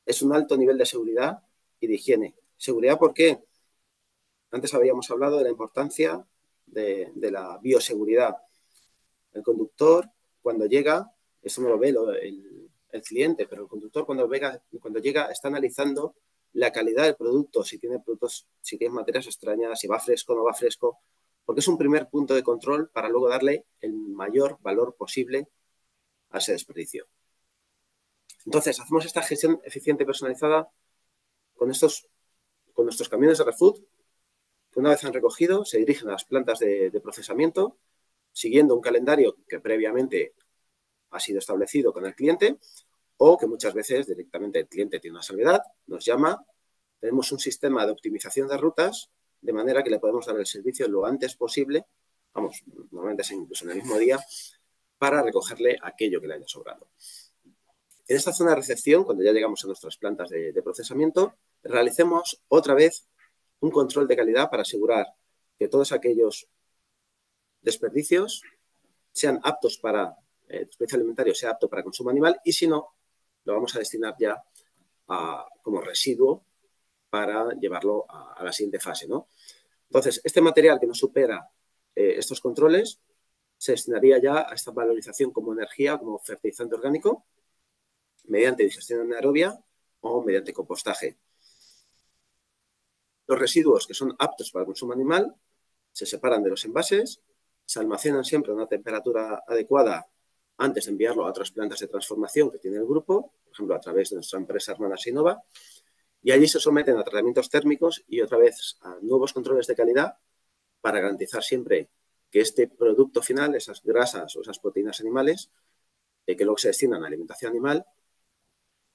es un alto nivel de seguridad y de higiene. Seguridad porque antes habíamos hablado de la importancia de la bioseguridad. El conductor, cuando llega, eso no lo ve el cliente, pero el conductor cuando llega está analizando la calidad del producto, si tiene materias extrañas, si va fresco o no va fresco, porque es un primer punto de control para luego darle el mayor valor posible a ese desperdicio. Entonces, hacemos esta gestión eficiente y personalizada con nuestros camiones de ReFood, que una vez han recogido, se dirigen a las plantas de procesamiento, siguiendo un calendario que previamente ha sido establecido con el cliente, o que muchas veces directamente el cliente tiene una salvedad, nos llama, tenemos un sistema de optimización de rutas, de manera que le podemos dar el servicio lo antes posible, vamos, normalmente es incluso en el mismo día, para recogerle aquello que le haya sobrado. En esta zona de recepción, cuando ya llegamos a nuestras plantas de procesamiento, realicemos otra vez un control de calidad para asegurar que todos aquellos desperdicios sean aptos para, desperdicio alimentario sea apto para consumo animal, y si no, lo vamos a destinar ya como residuo para llevarlo a la siguiente fase, ¿no? Entonces, este material que no supera estos controles se destinaría ya a esta valorización como energía, como fertilizante orgánico, mediante digestión anaerobia o mediante compostaje. Los residuos que son aptos para el consumo animal se separan de los envases, se almacenan siempre a una temperatura adecuada antes de enviarlo a otras plantas de transformación que tiene el grupo, por ejemplo, a través de nuestra empresa hermana Sinova, y allí se someten a tratamientos térmicos y otra vez a nuevos controles de calidad para garantizar siempre que este producto final, esas grasas o esas proteínas animales, que luego se destinan a alimentación animal,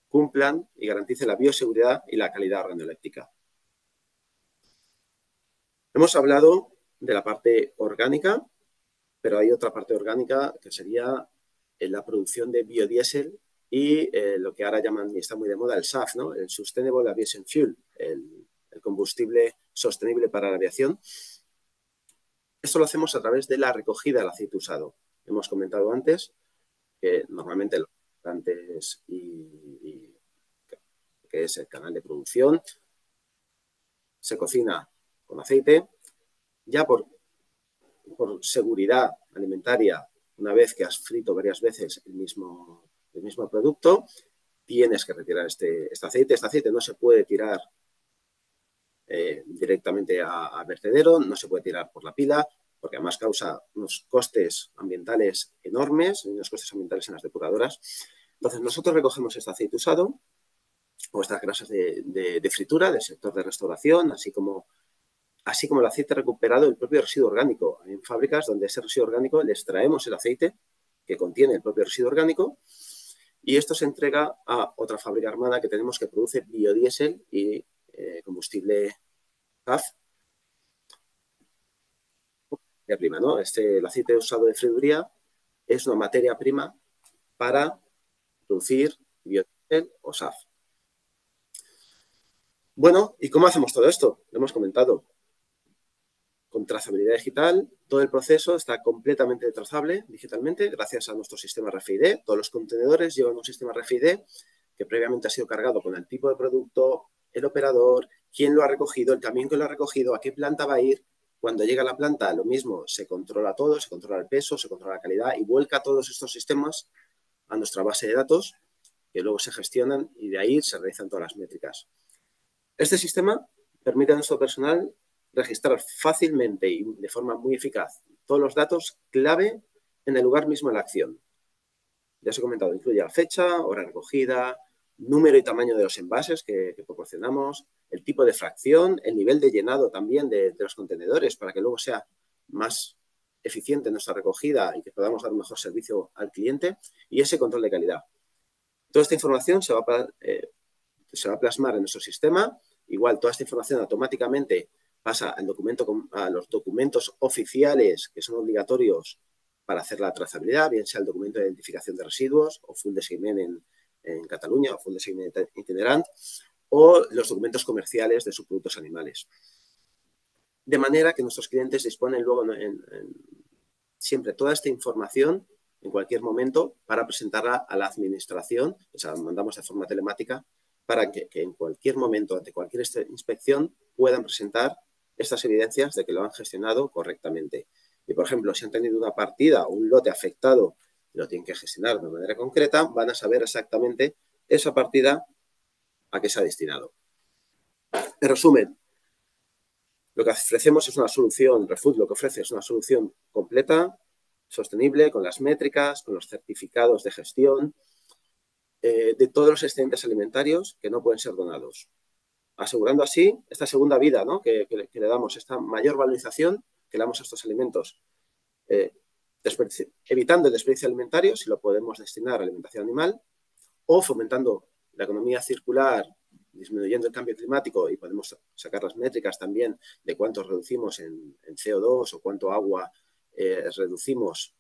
cumplan y garanticen la bioseguridad y la calidad organoléptica. Hemos hablado de la parte orgánica, pero hay otra parte orgánica que sería la producción de biodiesel y lo que ahora llaman, y está muy de moda, el SAF, ¿no? El Sustainable Aviation Fuel, el combustible sostenible para la aviación. Esto lo hacemos a través de la recogida del aceite usado. Hemos comentado antes que normalmente los restaurantes y que es el canal de producción se cocina con aceite. Ya por seguridad alimentaria, una vez que has frito varias veces el mismo producto, tienes que retirar este aceite. Este aceite no se puede tirar directamente a vertedero, no se puede tirar por la pila, porque además causa unos costes ambientales enormes, unos costes ambientales en las depuradoras. Entonces, nosotros recogemos este aceite usado o estas grasas de fritura del sector de restauración, así como el aceite recuperado del propio residuo orgánico. Hay fábricas donde ese residuo orgánico le extraemos el aceite que contiene el propio residuo orgánico y esto se entrega a otra fábrica hermana que tenemos que produce biodiesel y combustible SAF. Prima, ¿no? El aceite usado de friduría es una materia prima para producir biodiesel o SAF. Bueno, ¿y cómo hacemos todo esto? Lo hemos comentado. Con trazabilidad digital, todo el proceso está completamente trazable digitalmente gracias a nuestro sistema RFID. Todos los contenedores llevan un sistema RFID que previamente ha sido cargado con el tipo de producto, el operador, quién lo ha recogido, el camión que lo ha recogido, a qué planta va a ir. Cuando llega a la planta, lo mismo, se controla todo, se controla el peso, se controla la calidad y vuelca todos estos sistemas a nuestra base de datos que luego se gestionan y de ahí se realizan todas las métricas. Este sistema permite a nuestro personal registrar fácilmente y de forma muy eficaz todos los datos clave en el lugar mismo de la acción. Ya os he comentado, incluye la fecha, hora recogida, número y tamaño de los envases que proporcionamos, el tipo de fracción, el nivel de llenado también de los contenedores para que luego sea más eficiente nuestra recogida y que podamos dar un mejor servicio al cliente y ese control de calidad. Toda esta información se va a plasmar en nuestro sistema. Igual, toda esta información automáticamente pasa a los documentos oficiales que son obligatorios para hacer la trazabilidad, bien sea el documento de identificación de residuos o Full de Seguiment en Cataluña o Full de Seguiment itinerant o los documentos comerciales de subproductos animales. De manera que nuestros clientes disponen luego siempre toda esta información en cualquier momento para presentarla a la administración, o sea, mandamos de forma telemática para que en cualquier momento, ante cualquier inspección, puedan presentar estas evidencias de que lo han gestionado correctamente. Y, por ejemplo, si han tenido una partida o un lote afectado y lo tienen que gestionar de manera concreta, van a saber exactamente esa partida a qué se ha destinado. En resumen, lo que ofrecemos es una solución, Refood lo que ofrece es una solución completa, sostenible, con las métricas, con los certificados de gestión, de todos los excedentes alimentarios que no pueden ser donados, asegurando así esta segunda vida, ¿no? que le damos, esta mayor valorización que le damos a estos alimentos, evitando el desperdicio alimentario, si lo podemos destinar a alimentación animal, o fomentando la economía circular, disminuyendo el cambio climático, y podemos sacar las métricas también de cuánto reducimos en CO2 o cuánto agua reducimos,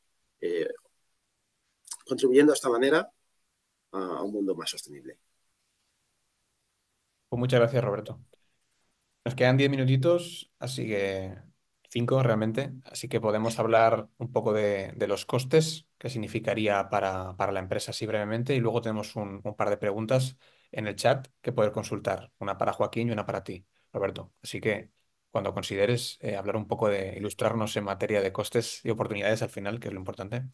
contribuyendo de esta manera a un mundo más sostenible. Pues muchas gracias, Roberto. Nos quedan 10 minutitos, así que 5 realmente, así que podemos hablar un poco de los costes, qué significaría para la empresa así brevemente, y luego tenemos un par de preguntas en el chat que poder consultar, una para Joaquín y una para ti, Roberto. Así que cuando consideres hablar un poco de ilustrarnos en materia de costes y oportunidades al final, que es lo importante.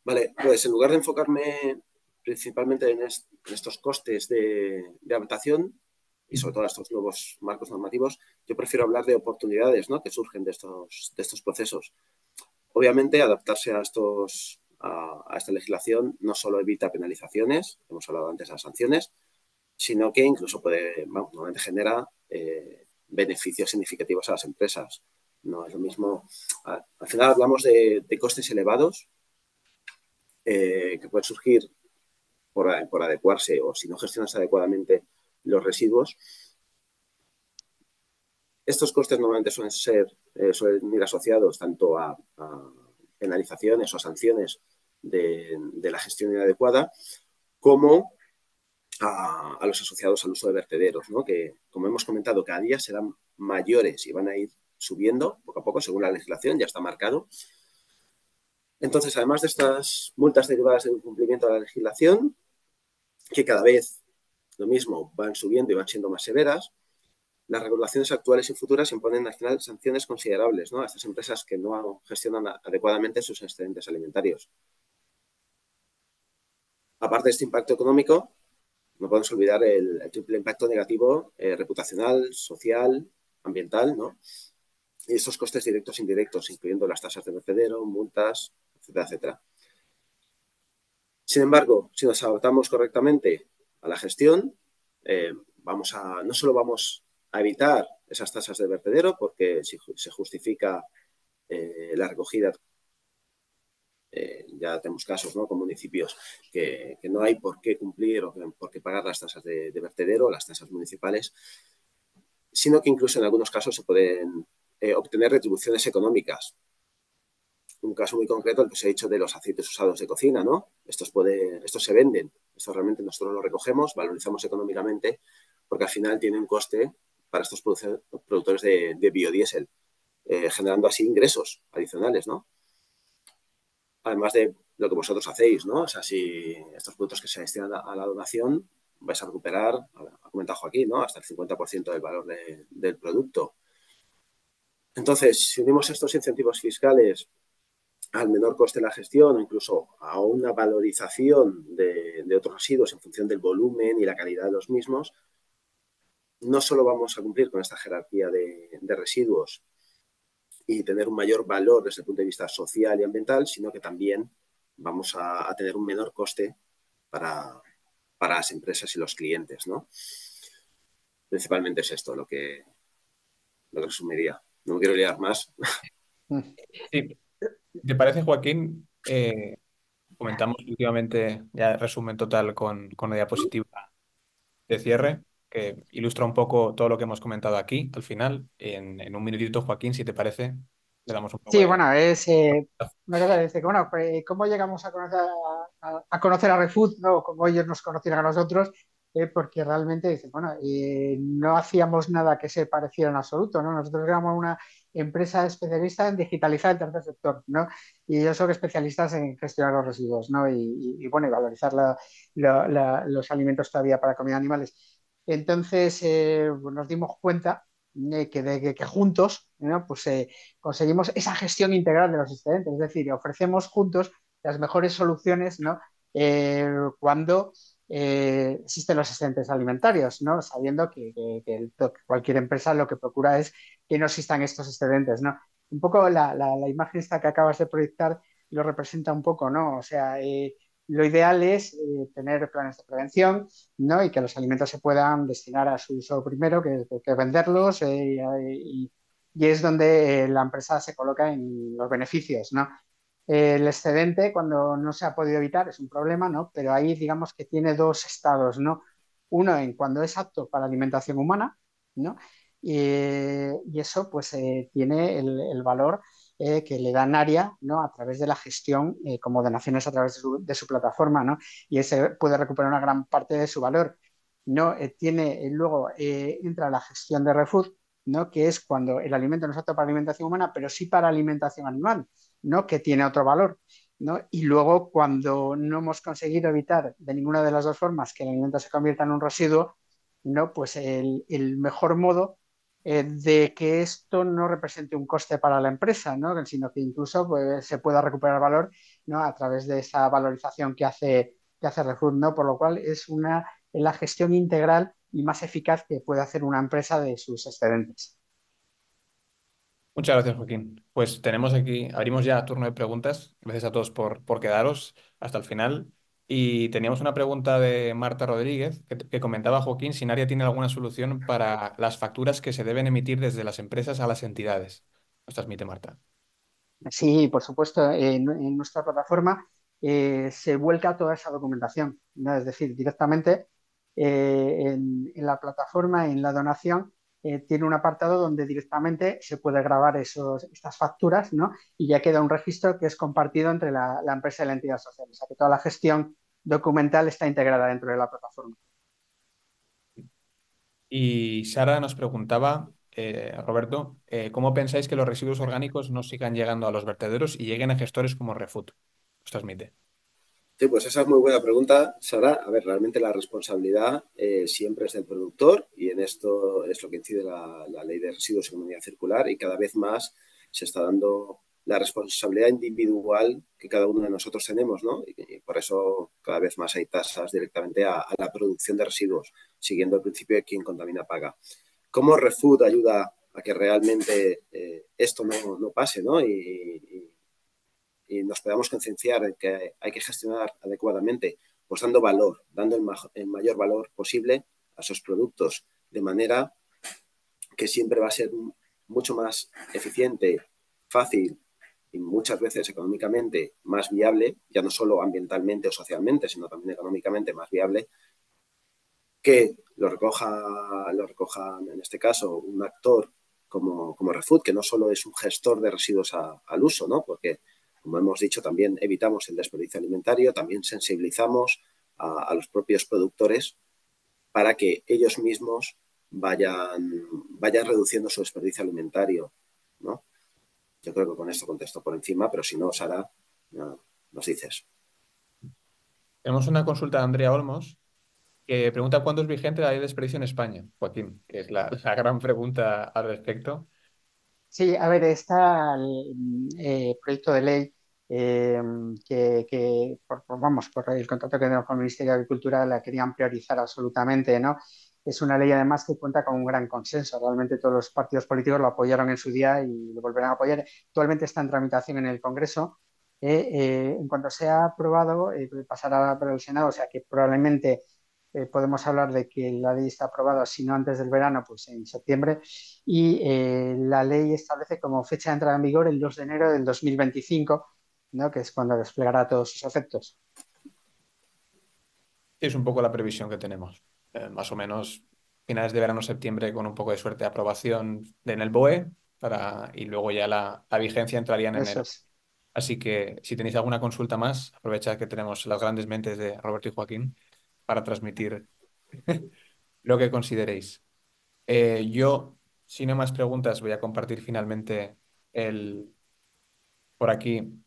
Vale, pues en lugar de enfocarme principalmente en estos costes de adaptación y sobre todo a estos nuevos marcos normativos, yo prefiero hablar de oportunidades, ¿no?, que surgen de estos procesos. Obviamente, adaptarse a esta legislación no solo evita penalizaciones, hemos hablado antes de las sanciones, sino que incluso normalmente genera beneficios significativos a las empresas. No es lo mismo. Al final hablamos de costes elevados que pueden surgir por adecuarse o si no gestionas adecuadamente los residuos. Estos costes normalmente suelen ir asociados tanto a penalizaciones o sanciones de la gestión inadecuada como a los asociados al uso de vertederos, ¿no?, que, como hemos comentado, cada día serán mayores y van a ir subiendo poco a poco según la legislación, ya está marcado. Entonces, además de estas multas derivadas del incumplimiento de la legislación, que cada vez lo mismo van subiendo y van siendo más severas, las regulaciones actuales y futuras imponen al final sanciones considerables, ¿no?, a estas empresas que no gestionan adecuadamente sus excedentes alimentarios. Aparte de este impacto económico, no podemos olvidar el triple impacto negativo reputacional, social, ambiental, ¿no?, y estos costes directos e indirectos, incluyendo las tasas de vertedero, multas, etcétera, etcétera. Sin embargo, si nos adaptamos correctamente a la gestión, no solo vamos a evitar esas tasas de vertedero, porque si se justifica la recogida, ya tenemos casos, ¿no?, con municipios que no hay por qué cumplir o por qué pagar las tasas de vertedero, las tasas municipales, sino que incluso en algunos casos se pueden obtener retribuciones económicas. Un caso muy concreto, el que os he dicho de los aceites usados de cocina, ¿no? Estos se venden, estos realmente nosotros los recogemos, valorizamos económicamente, porque al final tiene un coste para estos productores de biodiesel, generando así ingresos adicionales, ¿no? Además de lo que vosotros hacéis, ¿no? O sea, si estos productos que se destinan a la donación, vais a recuperar, ha comentado Joaquín, ¿no?, hasta el 50% del valor del producto. Entonces, si unimos estos incentivos fiscales al menor coste de la gestión o incluso a una valorización de otros residuos en función del volumen y la calidad de los mismos, no solo vamos a cumplir con esta jerarquía de residuos y tener un mayor valor desde el punto de vista social y ambiental, sino que también vamos a tener un menor coste para las empresas y los clientes, ¿no? Principalmente es esto lo que resumiría. No me quiero liar más. Sí, ¿te parece, Joaquín? Comentamos últimamente, ya resumen total con la diapositiva de cierre, que ilustra un poco todo lo que hemos comentado aquí al final. En un minutito, Joaquín, si te parece, le damos un poco Sí, de... bueno, es una cosa de decir, bueno, pues, ¿cómo llegamos a conocer a Refood, ¿no? Como ellos nos conocieron a nosotros, porque realmente, dicen, bueno, no hacíamos nada que se pareciera en absoluto, ¿no? Nosotros éramos una empresa especialista en digitalizar el tercer sector, ¿no? Y ellos son especialistas en gestionar los residuos, ¿no? Y, bueno, y valorizar los alimentos todavía para comida de animales. Entonces, nos dimos cuenta que juntos, ¿no?, pues conseguimos esa gestión integral de los excedentes, es decir, ofrecemos juntos las mejores soluciones, ¿no? Cuando existen los excedentes alimentarios, ¿no? Sabiendo que cualquier empresa lo que procura es que no existan estos excedentes, ¿no? Un poco la imagen esta que acabas de proyectar lo representa un poco, ¿no? O sea, lo ideal es tener planes de prevención, ¿no?, y que los alimentos se puedan destinar a su uso primero, que venderlos y es donde la empresa se coloca en los beneficios, ¿no? El excedente, cuando no se ha podido evitar, es un problema, ¿no? Pero ahí digamos que tiene dos estados, ¿no? Uno en cuando es apto para alimentación humana, ¿no? Y eso pues tiene el valor que le da Naria, ¿no? A través de la gestión como donaciones a través de su plataforma, ¿no? Y ese puede recuperar una gran parte de su valor. ¿No? Luego entra la gestión de refood, ¿no? Que es cuando el alimento no es apto para alimentación humana, pero sí para alimentación animal, ¿no? Que tiene otro valor. ¿No? Y luego, cuando no hemos conseguido evitar de ninguna de las dos formas que el alimento se convierta en un residuo, ¿no? Pues el mejor modo de que esto no represente un coste para la empresa, ¿no? Sino que incluso pues, se pueda recuperar valor, ¿no? A través de esa valorización que hace Refood, ¿no? Por lo cual es la gestión integral y más eficaz que puede hacer una empresa de sus excedentes. Muchas gracias, Joaquín. Pues tenemos aquí, abrimos ya turno de preguntas. Gracias a todos por quedaros hasta el final. Y teníamos una pregunta de Marta Rodríguez que comentaba, Joaquín, si Naria tiene alguna solución para las facturas que se deben emitir desde las empresas a las entidades. Nos transmite Marta. Sí, por supuesto, en nuestra plataforma se vuelca toda esa documentación, ¿no? Es decir, directamente en la plataforma, en la donación, tiene un apartado donde directamente se puede grabar estas facturas, ¿no? Y ya queda un registro que es compartido entre la empresa y la entidad social. O sea que toda la gestión documental está integrada dentro de la plataforma. Y Sara nos preguntaba, Roberto, ¿cómo pensáis que los residuos orgánicos no sigan llegando a los vertederos y lleguen a gestores como Refood? Os transmite. Sí, pues esa es muy buena pregunta, Sara. A ver, realmente la responsabilidad siempre es del productor y en esto es lo que incide la ley de residuos y economía circular y cada vez más se está dando la responsabilidad individual que cada uno de nosotros tenemos, ¿no? Y por eso cada vez más hay tasas directamente a la producción de residuos, siguiendo el principio de quien contamina paga. ¿Cómo ReFood ayuda a que realmente esto no pase, ¿no? Y nos podamos concienciar de que hay que gestionar adecuadamente, pues dando valor, dando el mayor valor posible a esos productos, de manera que siempre va a ser mucho más eficiente, fácil y muchas veces económicamente más viable, ya no solo ambientalmente o socialmente, sino también económicamente más viable, que lo recoja en este caso un actor como Refood, que no solo es un gestor de residuos al uso, ¿no? Porque, como hemos dicho, también evitamos el desperdicio alimentario, también sensibilizamos a los propios productores para que ellos mismos vayan reduciendo su desperdicio alimentario, ¿no? Yo creo que con esto contesto por encima, pero si no, Sara, no, nos dices. Tenemos una consulta de Andrea Olmos que pregunta cuándo es vigente la ley de desperdicio en España, Joaquín, que es la gran pregunta al respecto. Sí, a ver, está el proyecto de ley vamos, por el contacto que tenemos con el Ministerio de Agricultura, la querían priorizar absolutamente, ¿no? Es una ley además que cuenta con un gran consenso. Realmente todos los partidos políticos lo apoyaron en su día y lo volverán a apoyar. Actualmente está en tramitación en el Congreso. En cuanto sea aprobado, pasará por el Senado, o sea que probablemente podemos hablar de que la ley está aprobada, si no antes del verano, pues en septiembre y la ley establece como fecha de entrada en vigor el 2 de enero del 2025, ¿no? Que es cuando desplegará todos sus efectos. Es un poco la previsión que tenemos. Más o menos finales de verano, septiembre, con un poco de suerte, aprobación en el BOE y luego ya la vigencia entraría en Eso enero. es. Así que si tenéis alguna consulta más, aprovechad que tenemos las grandes mentes de Roberto y Joaquín para transmitir lo que consideréis. Yo, si no hay más preguntas, voy a compartir finalmente por aquí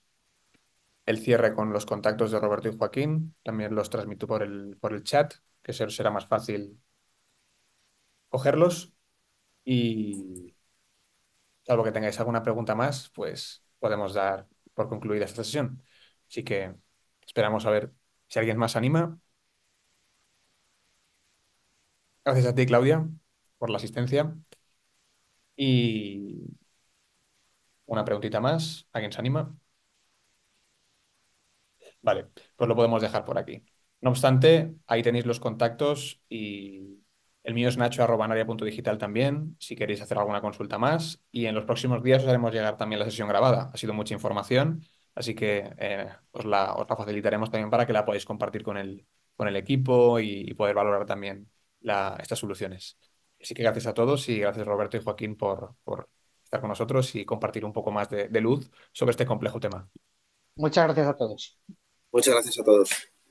el cierre con los contactos de Roberto y Joaquín. También los transmito por el chat, que será más fácil cogerlos. Y salvo que tengáis alguna pregunta más, pues podemos dar por concluida esta sesión. Así que esperamos a ver si alguien más se anima. Gracias a ti, Claudia, por la asistencia. Y una preguntita más. ¿Alguien se anima? Vale, pues lo podemos dejar por aquí. No obstante, ahí tenéis los contactos y El mío es nacho@naria.digital también, si queréis hacer alguna consulta más. Y en los próximos días os haremos llegar también la sesión grabada. Ha sido mucha información, así que os la facilitaremos también para que la podáis compartir con el equipo y poder valorar también estas soluciones. Así que gracias a todos y gracias Roberto y Joaquín por estar con nosotros y compartir un poco más de luz sobre este complejo tema. Muchas gracias a todos. Muchas gracias a todos.